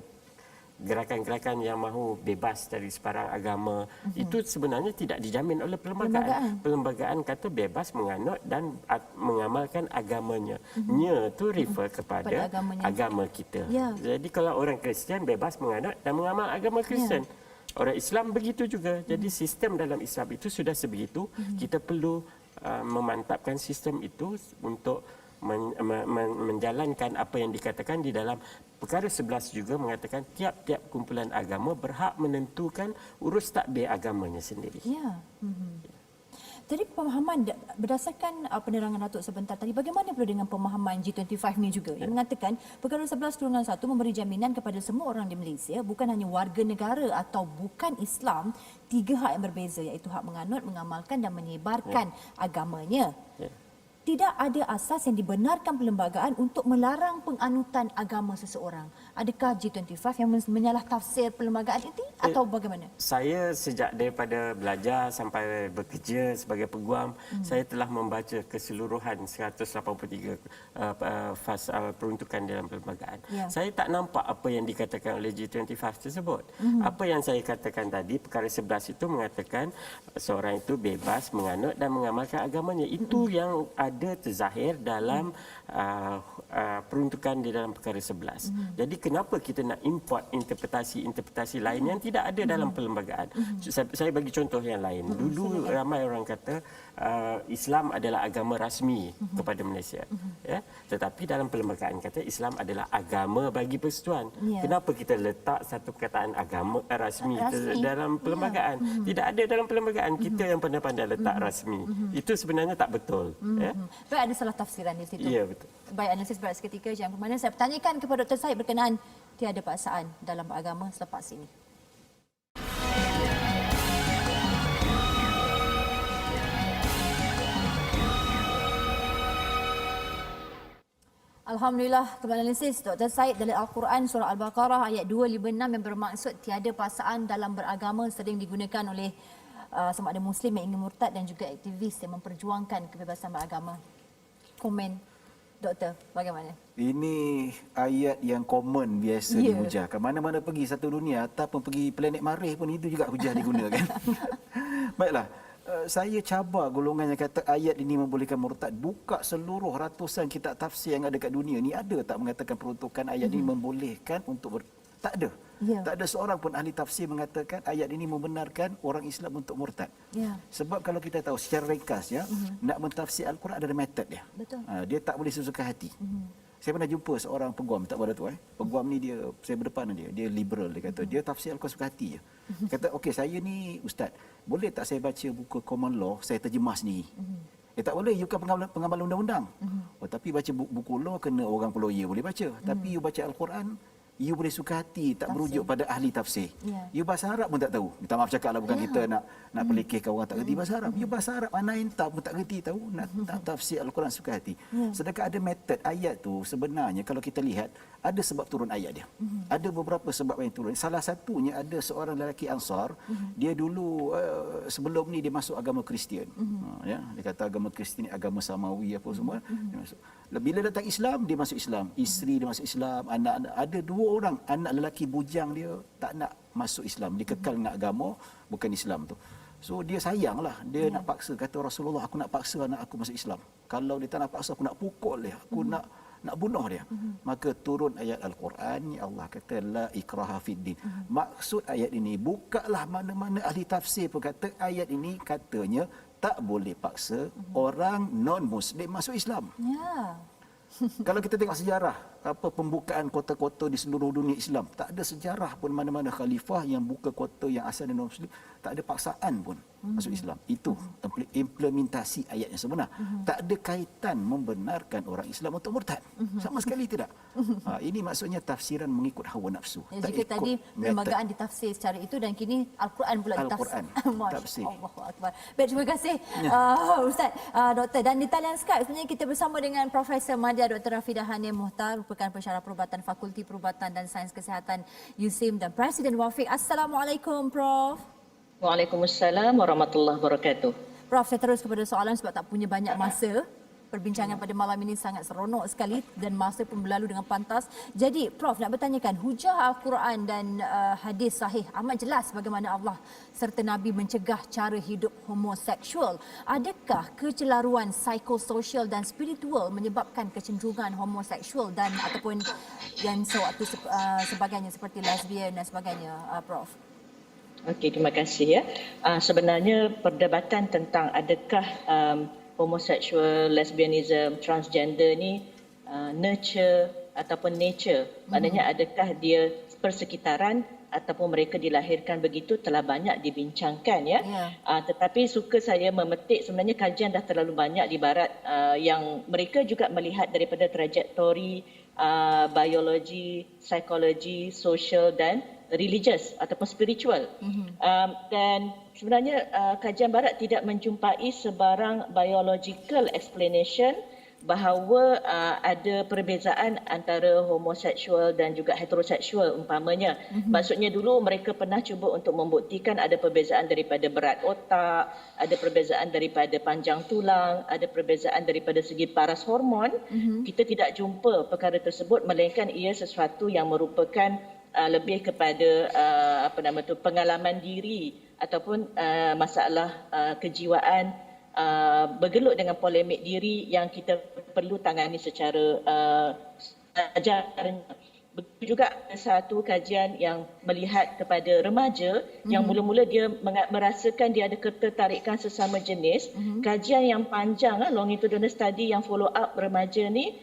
gerakan-gerakan yang mahu bebas dari sebarang agama. Itu sebenarnya tidak dijamin oleh perlembagaan. Perlembagaan kata bebas menganut dan mengamalkan agamanya. Nya tu refer kepada agama kita. Ya. Jadi kalau orang Kristian bebas menganut dan mengamal agama Kristian. Orang Islam begitu juga. Jadi sistem dalam Islam itu sudah sebegitu. Kita perlu memantapkan sistem itu untuk menjalankan apa yang dikatakan di dalam perkara 11 juga mengatakan tiap-tiap kumpulan agama berhak menentukan urus tadbir agamanya sendiri. Ya. Jadi pemahaman berdasarkan penerangan Datuk sebentar tadi, bagaimana pula dengan pemahaman G25 ni juga yang mengatakan perkara 11/1 memberi jaminan kepada semua orang di Malaysia, bukan hanya warga negara atau bukan Islam, 3 hak yang berbeza, iaitu hak menganut, mengamalkan dan menyebarkan agamanya. Tidak ada asas yang dibenarkan perlembagaan untuk melarang penganutan agama seseorang. Adakah G25 yang menyalah tafsir perlembagaan ini atau bagaimana? Saya sejak daripada belajar sampai bekerja sebagai peguam, saya telah membaca keseluruhan 183 peruntukan dalam perlembagaan. Ya. Saya tak nampak apa yang dikatakan oleh G25 tersebut. Apa yang saya katakan tadi, perkara 11 itu mengatakan seorang itu bebas menganut dan mengamalkan agamanya. Itu yang ada terzahir dalam peruntukan di dalam perkara 11. Jadi kenapa kita nak import interpretasi lain yang tidak ada dalam perlembagaan? Saya bagi contoh yang lain. Dulu ramai orang kata Islam adalah agama rasmi kepada Malaysia. Ya? Tetapi dalam perlembagaan kata Islam adalah agama bagi persekutuan. Kenapa kita letak satu perkataan agama rasmi dalam perlembagaan? Tidak ada dalam perlembagaan. Kita yang pandai-pandai letak rasmi. Itu sebenarnya tak betul. Ya? Baik, ada salah tafsiran di situ. Ya, betul. Baik, analisis berat seketika. Jangan ke mana. Saya bertanyakan kepada Dr. Syed berkenaan tiada paksaan dalam beragama selepas ini. Alhamdulillah, kembali analisis Dr. Syed dari Al-Quran surah Al-Baqarah ayat 256 yang bermaksud tiada paksaan dalam beragama sering digunakan oleh sama ada Muslim yang ingin murtad dan juga aktivis yang memperjuangkan kebebasan beragama. Komen Doktor, bagaimana? Ini ayat yang common biasa dihujahkan. Mana-mana pergi satu dunia ataupun pergi planet Marikh pun itu juga hujah digunakan. Baiklah, saya cabar golongan yang kata ayat ini membolehkan murtad. Buka seluruh ratusan kitab tafsir yang ada kat dunia ni, ada tak mengatakan peruntukan ayat ini membolehkan untuk tak ada. Tak ada seorang pun ahli tafsir mengatakan ayat ini membenarkan orang Islam untuk murtad. Sebab kalau kita tahu secara ringkas nak mentafsir Al-Quran ada metod dia. Betul. Dia tak boleh sesuka hati. Saya pernah jumpa seorang peguam tak pada tu Peguam ni saya berdepan dengan dia liberal, dia kata dia tafsir Al-Quran suka hati je. Kata okey, saya ni ustaz, boleh tak saya baca buku common law, saya terjemah sendiri. Tak boleh, you kan pengamal undang-undang. Tapi baca buku law kena orang lawyer boleh baca. Tapi you baca Al-Quran, you boleh suka hati tak merujuk pada ahli tafsir. You bahasa Arab pun tak tahu. Minta maaf cakaplah, bukan kita nak pelikirkan orang tak reti bahasa Arab. You bahasa Arab mana yang pun tak reti tahu nak tafsir Al-Quran suka hati. Sedangkan ada metod ayat tu sebenarnya kalau kita lihat ada sebab turun ayat dia. Ada beberapa sebab yang turun. Salah satunya ada seorang lelaki Ansar, dia dulu sebelum ni dia masuk agama Kristian. Dia kata agama Kristian ni agama samawi apa semua. Dia masuk. Bila datang Islam, dia masuk Islam. Isteri dia masuk Islam, anak-anak ada 2 orang anak lelaki bujang dia tak nak masuk Islam, dia kekal dengan agama bukan Islam tu. So dia sayanglah, dia nak paksa, kata Rasulullah, aku nak paksa anak aku masuk Islam. Kalau dia tak nak paksa, aku nak pukul dia, aku nak bunuh dia. Maka turun ayat Al-Quran, Allah kata la ikraha fid din. Maksud ayat ini, bukalah mana-mana ahli tafsir pun kata ayat ini katanya tak boleh paksa orang non-Muslim masuk Islam. Ya. Kalau kita tengok sejarah pembukaan kota-kota di seluruh dunia Islam, tak ada sejarah pun mana-mana khalifah yang buka kota yang asal non Muslim, tak ada paksaan pun masuk Islam. Itu implementasi ayat yang sebenar. Tak ada kaitan membenarkan orang Islam untuk murtad. Sama sekali tidak. Ini maksudnya tafsiran mengikut hawa nafsu. Ya, jika tadi perlembagaan ditafsir secara itu dan kini Al-Quran pula Al-Quran ditafsir. Masya-Allah. Baik, terima kasih Ustaz, Doktor. Dan di talian Skype sebenarnya kita bersama dengan Profesor Madya Dr. Rafidah Hanif Muhtar, merupakan pensyarah perubatan Fakulti Perubatan dan Sains Kesihatan USIM dan Presiden Wafiq. Assalamualaikum Prof. Waalaikumsalam warahmatullahi wabarakatuh. Prof, saya terus kepada soalan sebab tak punya banyak masa. Perbincangan pada malam ini sangat seronok sekali dan masa pun berlalu dengan pantas. Jadi, Prof, nak bertanyakan, hujah Al-Quran dan hadis sahih amat jelas bagaimana Allah serta Nabi mencegah cara hidup homoseksual. Adakah kecelaruan psikososial dan spiritual menyebabkan kecenderungan homoseksual dan ataupun yang sewaktu sebagainya seperti lesbian dan sebagainya, Prof? Okey, terima kasih ya. Sebenarnya perdebatan tentang adakah homoseksual, lesbianism, transgender ni nurture ataupun nature. Maknanya adakah dia persekitaran ataupun mereka dilahirkan begitu telah banyak dibincangkan ya. Tetapi suka saya memetik sebenarnya kajian dah terlalu banyak di barat yang mereka juga melihat daripada trajektori biologi, psikologi, sosial dan religious ataupun spiritual. Dan sebenarnya kajian barat tidak menjumpai sebarang biological explanation bahawa ada perbezaan antara homoseksual dan juga heteroseksual umpamanya. Maksudnya dulu mereka pernah cuba untuk membuktikan ada perbezaan daripada berat otak, ada perbezaan daripada panjang tulang, ada perbezaan daripada segi paras hormon. Kita tidak jumpa perkara tersebut melainkan ia sesuatu yang merupakan lebih kepada pengalaman diri ataupun masalah kejiwaan bergelut dengan polemik diri yang kita perlu tangani secara ajarnya. Begitu juga satu kajian yang melihat kepada remaja yang mula-mula dia merasakan dia ada ketertarikan sesama jenis. Kajian yang panjang, longitudinal study yang follow up remaja ni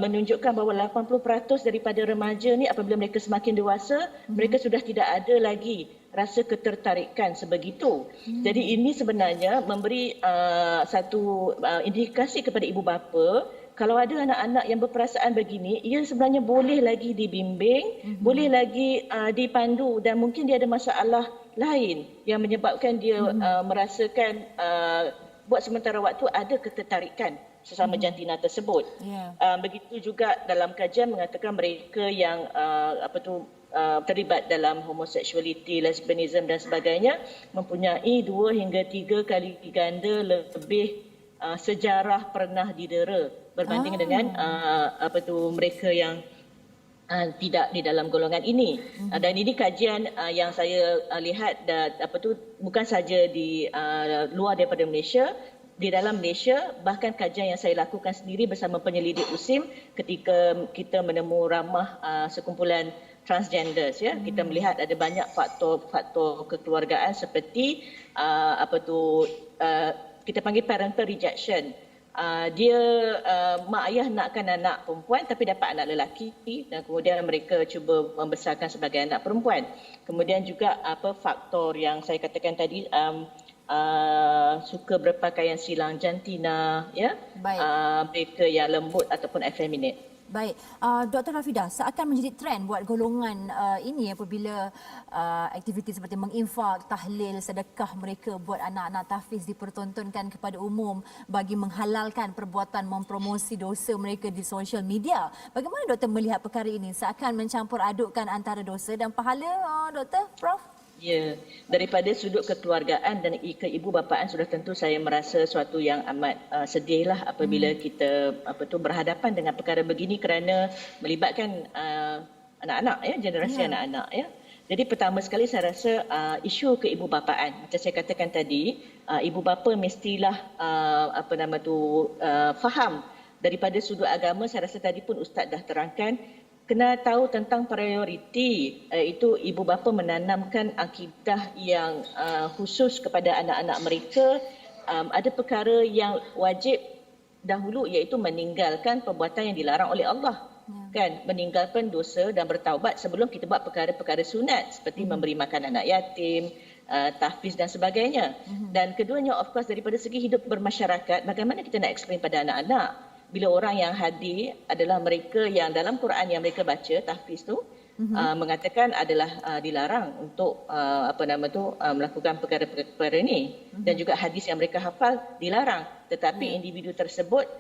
menunjukkan bahawa 80% daripada remaja ni apabila mereka semakin dewasa, mereka sudah tidak ada lagi rasa ketertarikan sebegitu. Jadi ini sebenarnya memberi satu indikasi kepada ibu bapa, kalau ada anak-anak yang berperasaan begini, ia sebenarnya boleh lagi dibimbing, boleh lagi dipandu dan mungkin dia ada masalah lain yang menyebabkan dia merasakan buat sementara waktu ada ketertarikan sesama jantina tersebut. Begitu juga dalam kajian mengatakan mereka yang terlibat dalam homoseksualiti, lesbianism dan sebagainya mempunyai 2 hingga 3 kali ganda lebih sejarah pernah didera berbanding dengan mereka yang tidak di dalam golongan ini. Dan ini kajian yang saya lihat bukan saja di luar daripada Malaysia, di dalam Malaysia, bahkan kajian yang saya lakukan sendiri bersama penyelidik USIM ketika kita menemu ramah sekumpulan transgenders ya, kita melihat ada banyak faktor kekeluargaan seperti kita panggil parental rejection. Dia mak ayah nakkan anak perempuan tapi dapat anak lelaki dan kemudian mereka cuba membesarkan sebagai anak perempuan. Kemudian juga faktor yang saya katakan tadi, suka berpakaian silang jantina ya, mereka yang lembut ataupun effeminate. Baik, Dr. Rafidah, seakan menjadi trend buat golongan ini apabila aktiviti seperti menginfak, tahlil, sedekah mereka buat anak-anak tahfiz dipertontonkan kepada umum bagi menghalalkan perbuatan mempromosi dosa mereka di sosial media. Bagaimana doktor melihat perkara ini? Seakan mencampur adukkan antara dosa dan pahala, Doktor, Prof? Ya, daripada sudut kekeluargaan dan keibu-bapaan sudah tentu saya merasa suatu yang amat sedihlah apabila kita berhadapan dengan perkara begini kerana melibatkan anak-anak ya, generasi anak-anak ya. Jadi pertama sekali saya rasa isu keibubapaan. Macam saya katakan tadi, ibu bapa mestilah faham daripada sudut agama. Saya rasa tadi pun Ustaz dah terangkan, kena tahu tentang prioriti, iaitu ibu bapa menanamkan akidah yang khusus kepada anak-anak mereka. Ada perkara yang wajib dahulu, iaitu meninggalkan perbuatan yang dilarang oleh Allah. Kan, meninggalkan dosa dan bertaubat sebelum kita buat perkara-perkara sunat seperti memberi makan anak yatim, tahfiz dan sebagainya. Dan keduanya, of course, daripada segi hidup bermasyarakat, bagaimana kita nak explain pada anak-anak bila orang yang hadir adalah mereka yang dalam Quran yang mereka baca, tahfiz tu, mengatakan adalah dilarang untuk melakukan perkara-perkara ini, dan juga hadis yang mereka hafal dilarang, tetapi individu tersebut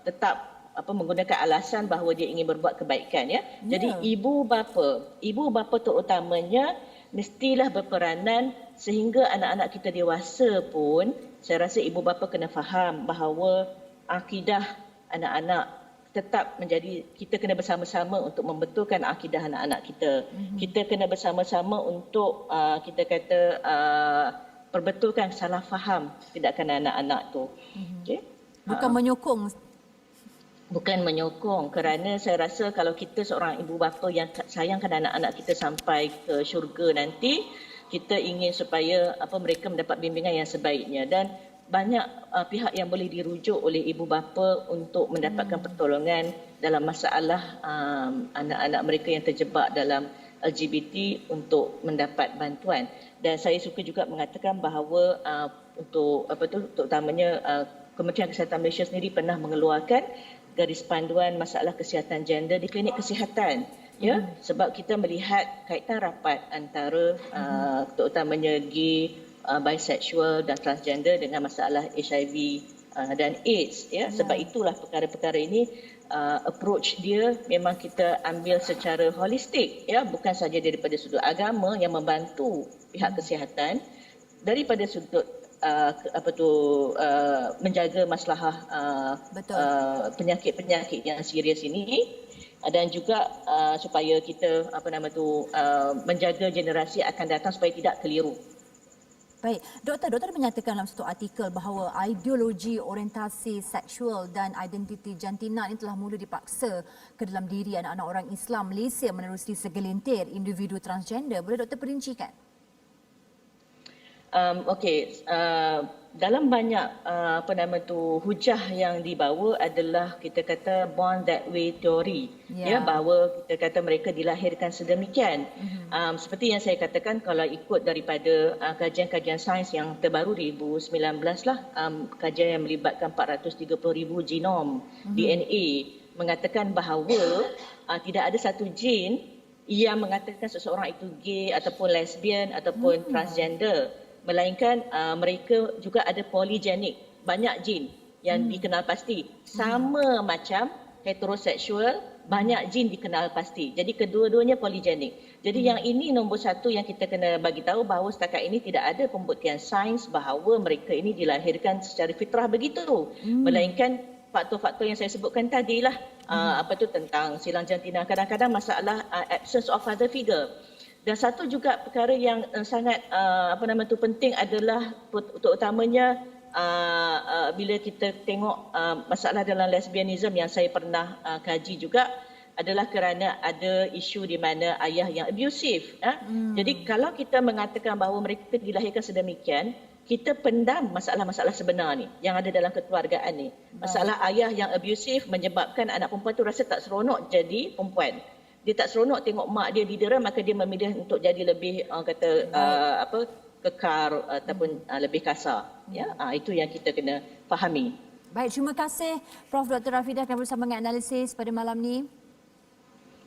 tetap menggunakan alasan bahawa dia ingin berbuat kebaikan, ya. Jadi ibu bapa terutamanya mestilah berperanan sehingga anak-anak kita dewasa pun, saya rasa ibu bapa kena faham bahawa akidah anak-anak tetap menjadi, kita kena bersama-sama untuk membetulkan akidah anak-anak kita. Kita kena bersama-sama untuk perbetulkan salah faham tindakan anak-anak tu. Okay? Bukan menyokong. Bukan menyokong, kerana saya rasa kalau kita seorang ibu bapa yang sayangkan anak-anak kita sampai ke syurga nanti, kita ingin supaya mereka mendapat bimbingan yang sebaiknya, dan banyak pihak yang boleh dirujuk oleh ibu bapa untuk mendapatkan pertolongan dalam masalah anak-anak mereka yang terjebak dalam LGBT untuk mendapat bantuan. Dan saya suka juga mengatakan bahawa terutamanya Kementerian Kesihatan Malaysia sendiri pernah mengeluarkan garis panduan masalah kesihatan gender di klinik kesihatan, ya, sebab kita melihat kaitan rapat antara terutamanya gay, bisexual dan transgender dengan masalah HIV dan AIDS, ya. Sebab itulah perkara-perkara ini approach dia memang kita ambil secara holistik, ya, bukan saja daripada sudut agama yang membantu pihak kesihatan, daripada sudut menjaga masalah penyakit-penyakit yang serius ini, dan juga supaya kita menjaga generasi akan datang supaya tidak keliru. Baik, doktor menyatakan dalam satu artikel bahawa ideologi orientasi seksual dan identiti jantina ini telah mula dipaksa ke dalam diri anak-anak orang Islam Malaysia menerusi segelintir individu transgender. Boleh doktor perincikan? Dalam banyak hujah yang dibawa adalah kita kata born that way theory, ya, bahawa kita kata mereka dilahirkan sedemikian. Seperti yang saya katakan, kalau ikut daripada kajian-kajian sains yang terbaru 2019 lah, kajian yang melibatkan 430,000 genom DNA mengatakan bahawa tidak ada satu gen yang mengatakan seseorang itu gay ataupun lesbian ataupun transgender, melainkan mereka juga ada polygenik, banyak gen yang dikenal pasti. Sama macam heteroseksual, banyak gen dikenal pasti. Jadi kedua-duanya polygenik. Jadi yang ini nombor satu yang kita kena bagi tahu, bahawa setakat ini tidak ada pembuktian sains bahawa mereka ini dilahirkan secara fitrah begitu. Melainkan faktor-faktor yang saya sebutkan tadilah, tentang silang jantina, kadang-kadang masalah absence of father figure. Dan satu juga perkara yang sangat penting adalah terutamanya bila kita tengok masalah dalam lesbianism yang saya pernah kaji juga, adalah kerana ada isu di mana ayah yang abusive. Jadi kalau kita mengatakan bahawa mereka dilahirkan sedemikian, kita pendam masalah-masalah sebenar ni yang ada dalam kekeluargaan ni. Masalah ayah yang abusive menyebabkan anak perempuan tu rasa tak seronok jadi perempuan. Dia tak seronok tengok mak dia didera, maka dia memilih untuk jadi lebih kekar ataupun lebih kasar. Ya, itu yang kita kena fahami. Baik, terima kasih Prof. Dr. Rafidah kerana bersama dengan analisis pada malam ni.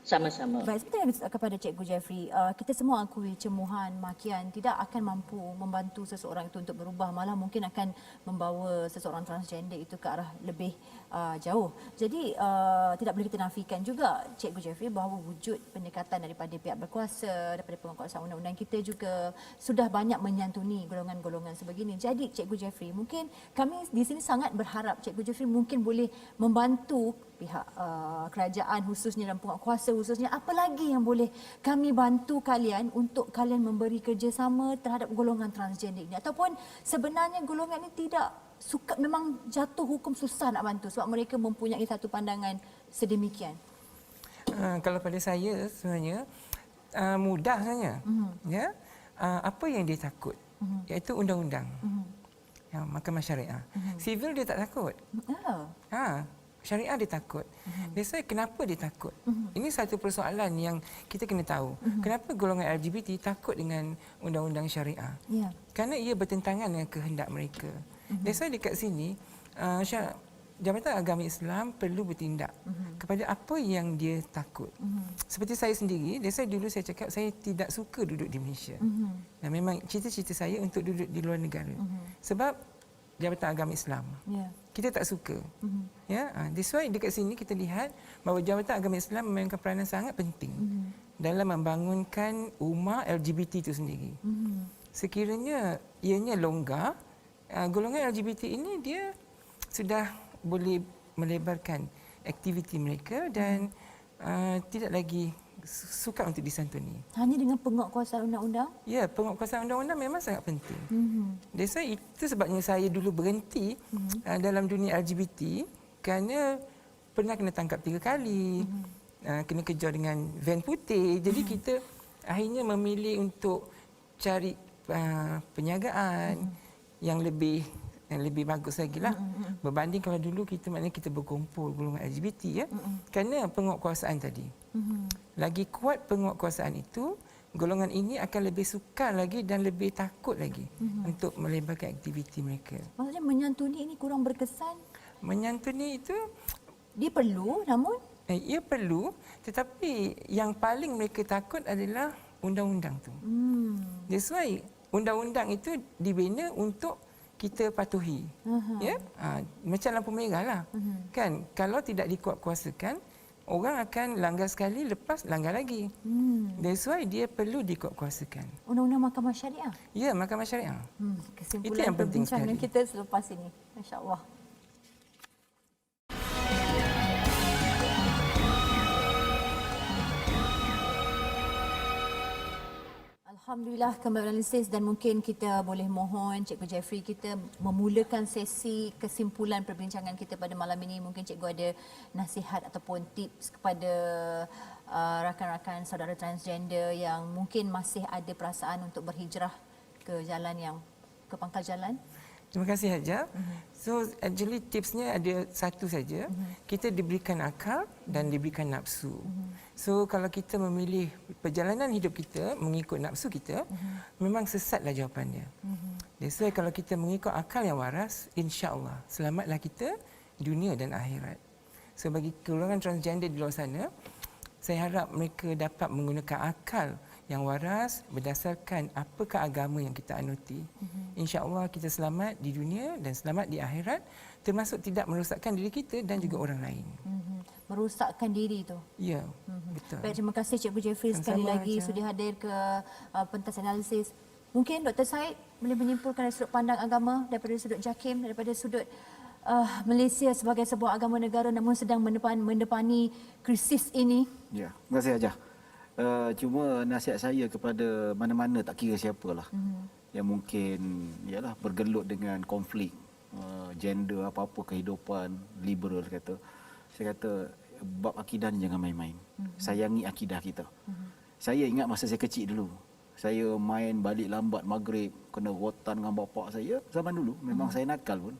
Sama-sama. Baik, seperti kepada Cikgu Jeffrey, kita semua akui cemuhan, makian tidak akan mampu membantu seseorang itu untuk berubah, malah mungkin akan membawa seseorang transgender itu ke arah lebih jauh. Jadi tidak boleh kita nafikan juga, Cikgu Jeffrey, bahawa wujud pendekatan daripada pihak berkuasa, daripada penguatkuasaan undang-undang kita juga sudah banyak menyantuni golongan-golongan sebegini. Jadi Cikgu Jeffrey, mungkin kami di sini sangat berharap Cikgu Jeffrey mungkin boleh membantu pihak kerajaan khususnya dan penguatkuasa khususnya, apa lagi yang boleh kami bantu kalian untuk kalian memberi kerjasama terhadap golongan transgender ini, ataupun sebenarnya golongan ini tidak suka, memang jatuh hukum susah nak bantu sebab mereka mempunyai satu pandangan sedemikian? Kalau pada saya sebenarnya mudah saja. Ya. Apa yang dia takut? Iaitu undang-undang. Ya, mahkamah syariah. Sivil dia tak takut. Syariah dia takut. That's why kenapa dia takut? Ini satu persoalan yang kita kena tahu. Kenapa golongan LGBT takut dengan undang-undang syariah? Kerana ia bertentangan dengan kehendak mereka. That's why dekat sini Jabatan Agama Islam perlu bertindak kepada apa yang dia takut. Seperti saya sendiri, that's why dulu saya cakap saya tidak suka duduk di Malaysia. Dan memang cita-cita saya untuk duduk di luar negara. Sebab Jabatan Agama Islam. Kita tak suka. Ya, that's why dekat sini kita lihat bahawa Jabatan Agama Islam memainkan peranan sangat penting dalam membangunkan ummah LGBT itu sendiri. Sekiranya ianya longgar, golongan LGBT ini dia sudah boleh melebarkan aktiviti mereka dan tidak lagi sukar untuk disantuni. Hanya dengan penguatkuasaan undang-undang? Ya, penguatkuasaan undang-undang memang sangat penting. That's why itu sebabnya saya dulu berhenti dalam dunia LGBT kerana pernah kena tangkap 3 kali, kena kejar dengan van putih. Jadi kita akhirnya memilih untuk cari penjagaan yang lebih bagus lagi lah. Berbanding kalau dulu kita maknanya kita berkumpul golongan LGBT ya. Kerana penguatkuasaan tadi. Lagi kuat penguatkuasaan itu, golongan ini akan lebih sukar lagi dan lebih takut lagi untuk melebarkan aktiviti mereka. Maksudnya menyantuni ini kurang berkesan? Menyantuni itu dia perlu, namun ia perlu, tetapi yang paling mereka takut adalah undang-undang tu. That's why undang-undang itu dibina untuk kita patuhi. Ya? Macam lampu merah lah. Kan? Kalau tidak dikuatkuasakan, orang akan langgar sekali, lepas langgar lagi. That's why dia perlu dikuatkuasakan. Undang-undang Mahkamah Syariah? Ya, Mahkamah Syariah. Kesimpulan itu yang penting perbincangan sekali. kita selepas ini. Masya Allah. Alhamdulillah kembali analisis, dan mungkin kita boleh mohon Cikgu Jeffrey kita memulakan sesi kesimpulan perbincangan kita pada malam ini. Mungkin Cikgu ada nasihat ataupun tips kepada rakan-rakan saudara transgender yang mungkin masih ada perasaan untuk berhijrah ke pangkal jalan. Terima kasih Hajar. So actually tipsnya ada satu saja. Kita diberikan akal dan diberikan nafsu. So kalau kita memilih perjalanan hidup kita mengikut nafsu kita, memang sesatlah jawapannya. That's why kalau kita mengikut akal yang waras, insya-Allah selamatlah kita dunia dan akhirat. So bagi golongan transgender di luar sana, saya harap mereka dapat menggunakan akal yang waras berdasarkan apakah agama yang kita anuti. InsyaAllah kita selamat di dunia dan selamat di akhirat, termasuk tidak merosakkan diri kita dan juga orang lain. Merosakkan diri itu. Ya, betul. Baik, terima kasih Cikgu Jeffrey sekali Sama-sama, lagi Hajar. sudi hadir ke pentas analisis. Mungkin Dr. Said boleh menyimpulkan dari sudut pandang agama, daripada sudut JAKIM, daripada sudut Malaysia sebagai sebuah agama negara namun sedang mendepani krisis ini. Ya, terima kasih Hajar. Cuma nasihat saya kepada mana-mana, tak kira siapalah, yang mungkin ialah bergelut dengan konflik gender, apa-apa kehidupan liberal kata. Saya kata bab akidah ni jangan main-main. Sayangi akidah kita. Saya ingat masa saya kecil dulu, saya main balik lambat maghrib, kena rotan dengan bapak saya zaman dulu. Memang saya nakal pun.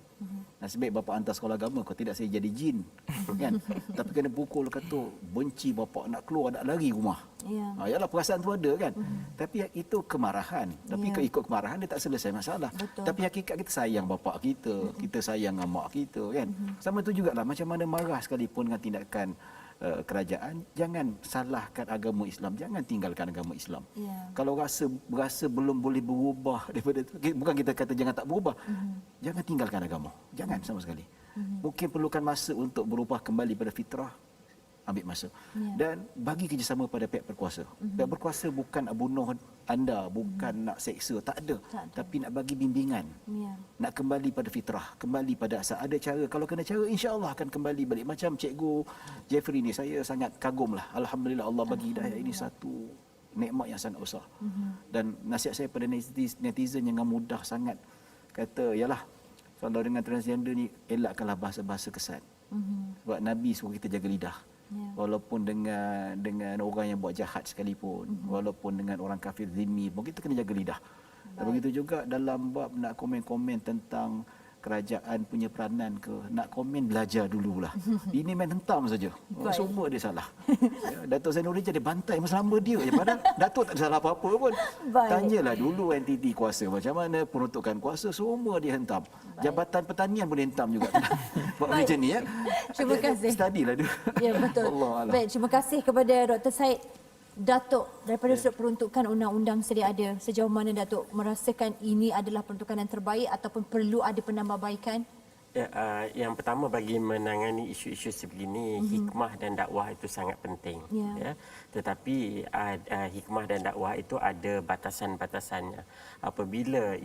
Nasib baik bapak hantar sekolah agama, kalau tidak saya jadi jin. Kan? Tapi kena pukul, kata benci bapak, nak keluar, nak lari rumah. Ya. Yalah, perasaan tu ada kan. Tapi itu kemarahan. Tapi Ya. ikut kemarahan dia tak selesai masalah. Betul. Tapi hakikat kita sayang bapak kita, kita sayang dengan mak kita kan. Sama tu jugalah, macam mana marah sekalipun dengan tindakan kerajaan, jangan salahkan agama Islam, jangan tinggalkan agama Islam. Ya. Kalau rasa belum boleh berubah daripada itu, bukan kita kata jangan tak berubah, jangan tinggalkan agama, jangan sama sekali. Mungkin perlukan masa untuk berubah kembali pada fitrah, ambil masa. Dan bagi kerjasama pada pihak berkuasa. Pihak berkuasa bukan nak bunuh anda, bukan nak seksa, tak ada. Tapi nak bagi bimbingan. Nak kembali pada fitrah, kembali pada asal. Ada cara, kalau kena cara insya-Allah akan kembali balik. Macam Cikgu Jeffrey ni, saya sangat kagum lah. Alhamdulillah Allah bagi hidayah ini satu nikmat yang sangat besar. Dan nasihat saya pada netizen jangan mudah sangat kata, yalah kalau dengan transgender ni elakkanlah bahasa-bahasa kesat. Sebab Nabi suruh kita jaga lidah. Walaupun dengan orang yang buat jahat sekalipun, walaupun dengan orang kafir zimmi pun kita kena jaga lidah. Dan begitu juga dalam bab nak komen-komen tentang kerajaan punya peranan ke, nak komen belajar dululah. Ini main hentam saja. Semua dia salah. Datuk Zainuddin jadi bantai selama dia je, padahal Datuk tak ada salah apa-apa pun. Tanyalah dulu entiti kuasa macam mana, peruntukan kuasa semua dia hentam. Jabatan Pertanian pun dia hentam juga. Buat macam ni ya. Terima kasih. Studilah dia. Ya, betul. Baik, terima kasih kepada Dr. Said. Datuk, daripada sudut peruntukan undang-undang sedia ada, sejauh mana Datuk merasakan ini adalah peruntukan yang terbaik ataupun perlu ada penambahbaikan? Ya, yang pertama bagi menangani isu-isu sebegini, hikmah dan dakwah itu sangat penting. Ya. Tetapi hikmah dan dakwah itu ada batasan-batasannya. Apabila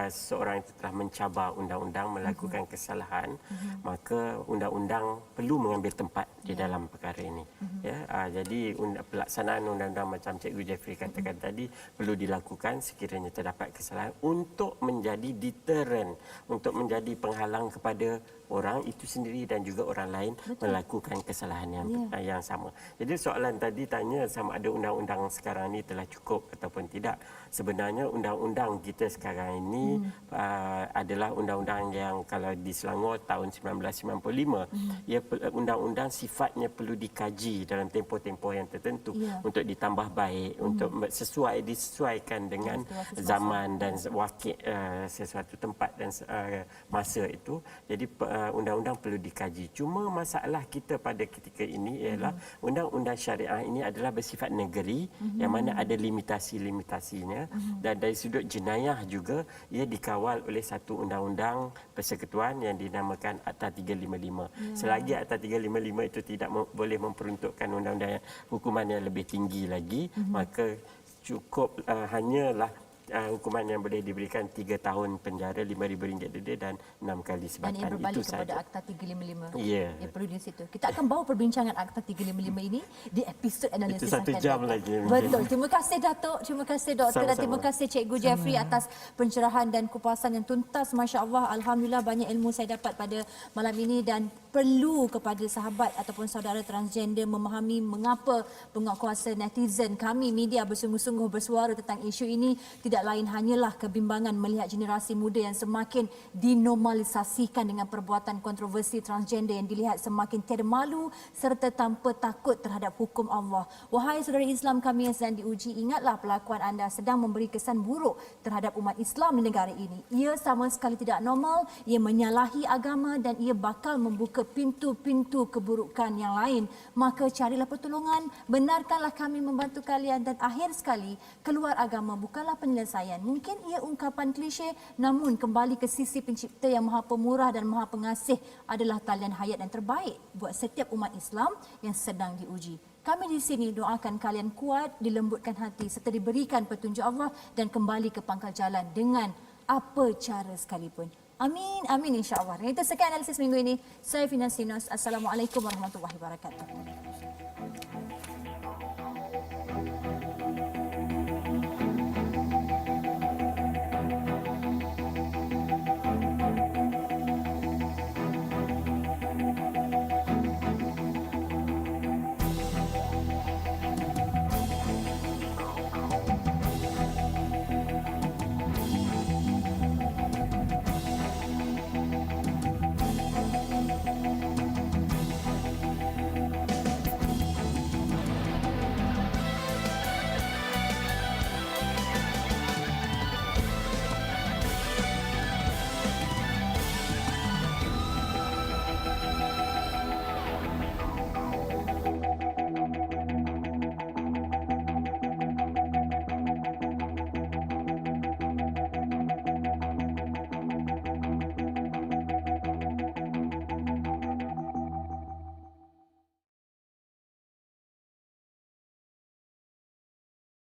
seseorang itu telah mencabar undang-undang, melakukan kesalahan, maka undang-undang perlu mengambil tempat di dalam perkara ini. Ya, jadi pelaksanaan undang-undang macam Cikgu Jeffrey katakan tadi perlu dilakukan sekiranya terdapat kesalahan untuk menjadi deterrent, untuk menjadi penghalang kepada orang itu sendiri dan juga orang lain melakukan kesalahan yang sama. Jadi soalan tadi tanya sama ada undang-undang sekarang ini telah cukup ataupun tidak. Sebenarnya undang-undang kita sekarang ini adalah undang-undang yang kalau di Selangor tahun 1995, ia undang-undang sifatnya perlu dikaji dalam tempoh-tempoh yang tertentu untuk ditambah baik, untuk disesuaikan dengan zaman dan wakil sesuatu tempat dan masa itu. Jadi undang-undang perlu dikaji. Cuma masalah kita pada ketika ini ialah undang-undang syariah ini adalah bersifat negeri yang mana ada limitasi-limitasinya, dan dari sudut jenayah juga ia dikawal oleh satu undang-undang persekutuan yang dinamakan Akta 355. Selagi Akta 355 itu tidak boleh memperuntukkan undang-undang hukuman yang lebih tinggi lagi, maka cukup hanyalah hukuman yang boleh diberikan 3 tahun penjara, RM5,000 denda dan 6 kali sebatan. Dan ia berbalik itu kepada sahaja. Akta 355. Ya. Ia perlu di situ. Kita akan bawa perbincangan Akta 355 ini di episod analisis Itu 1 jam lagi. Betul. Terima kasih Datuk, terima kasih Doktor, dan Sama-sama. terima kasih Cikgu Jeffrey atas pencerahan dan kupasan yang tuntas. Masya Allah, alhamdulillah banyak ilmu saya dapat pada malam ini, dan perlu kepada sahabat ataupun saudara transgender memahami mengapa penguatkuasa netizen, kami media bersungguh-sungguh bersuara tentang isu ini. Tidak lain hanyalah kebimbangan melihat generasi muda yang semakin dinormalisasikan dengan perbuatan kontroversi transgender yang dilihat semakin tiada malu serta tanpa takut terhadap hukum Allah. Wahai saudara Islam kami yang sedang diuji, ingatlah perlakuan anda sedang memberi kesan buruk terhadap umat Islam di negara ini. Ia sama sekali tidak normal, ia menyalahi agama dan ia bakal membuka pintu-pintu keburukan yang lain. Maka carilah pertolongan, benarkanlah kami membantu kalian, dan akhir sekali, keluar agama bukanlah penyelesaian. Mungkin ia ungkapan klise, namun kembali ke sisi pencipta yang maha pemurah dan maha pengasih adalah talian hayat yang terbaik buat setiap umat Islam yang sedang diuji. Kami di sini doakan kalian kuat, dilembutkan hati serta diberikan petunjuk Allah dan kembali ke pangkal jalan dengan apa cara sekalipun. Amin, amin insya-Allah. Itu sekian analisis minggu ini. Saya Fina Sinus. Assalamualaikum warahmatullahi wabarakatuh.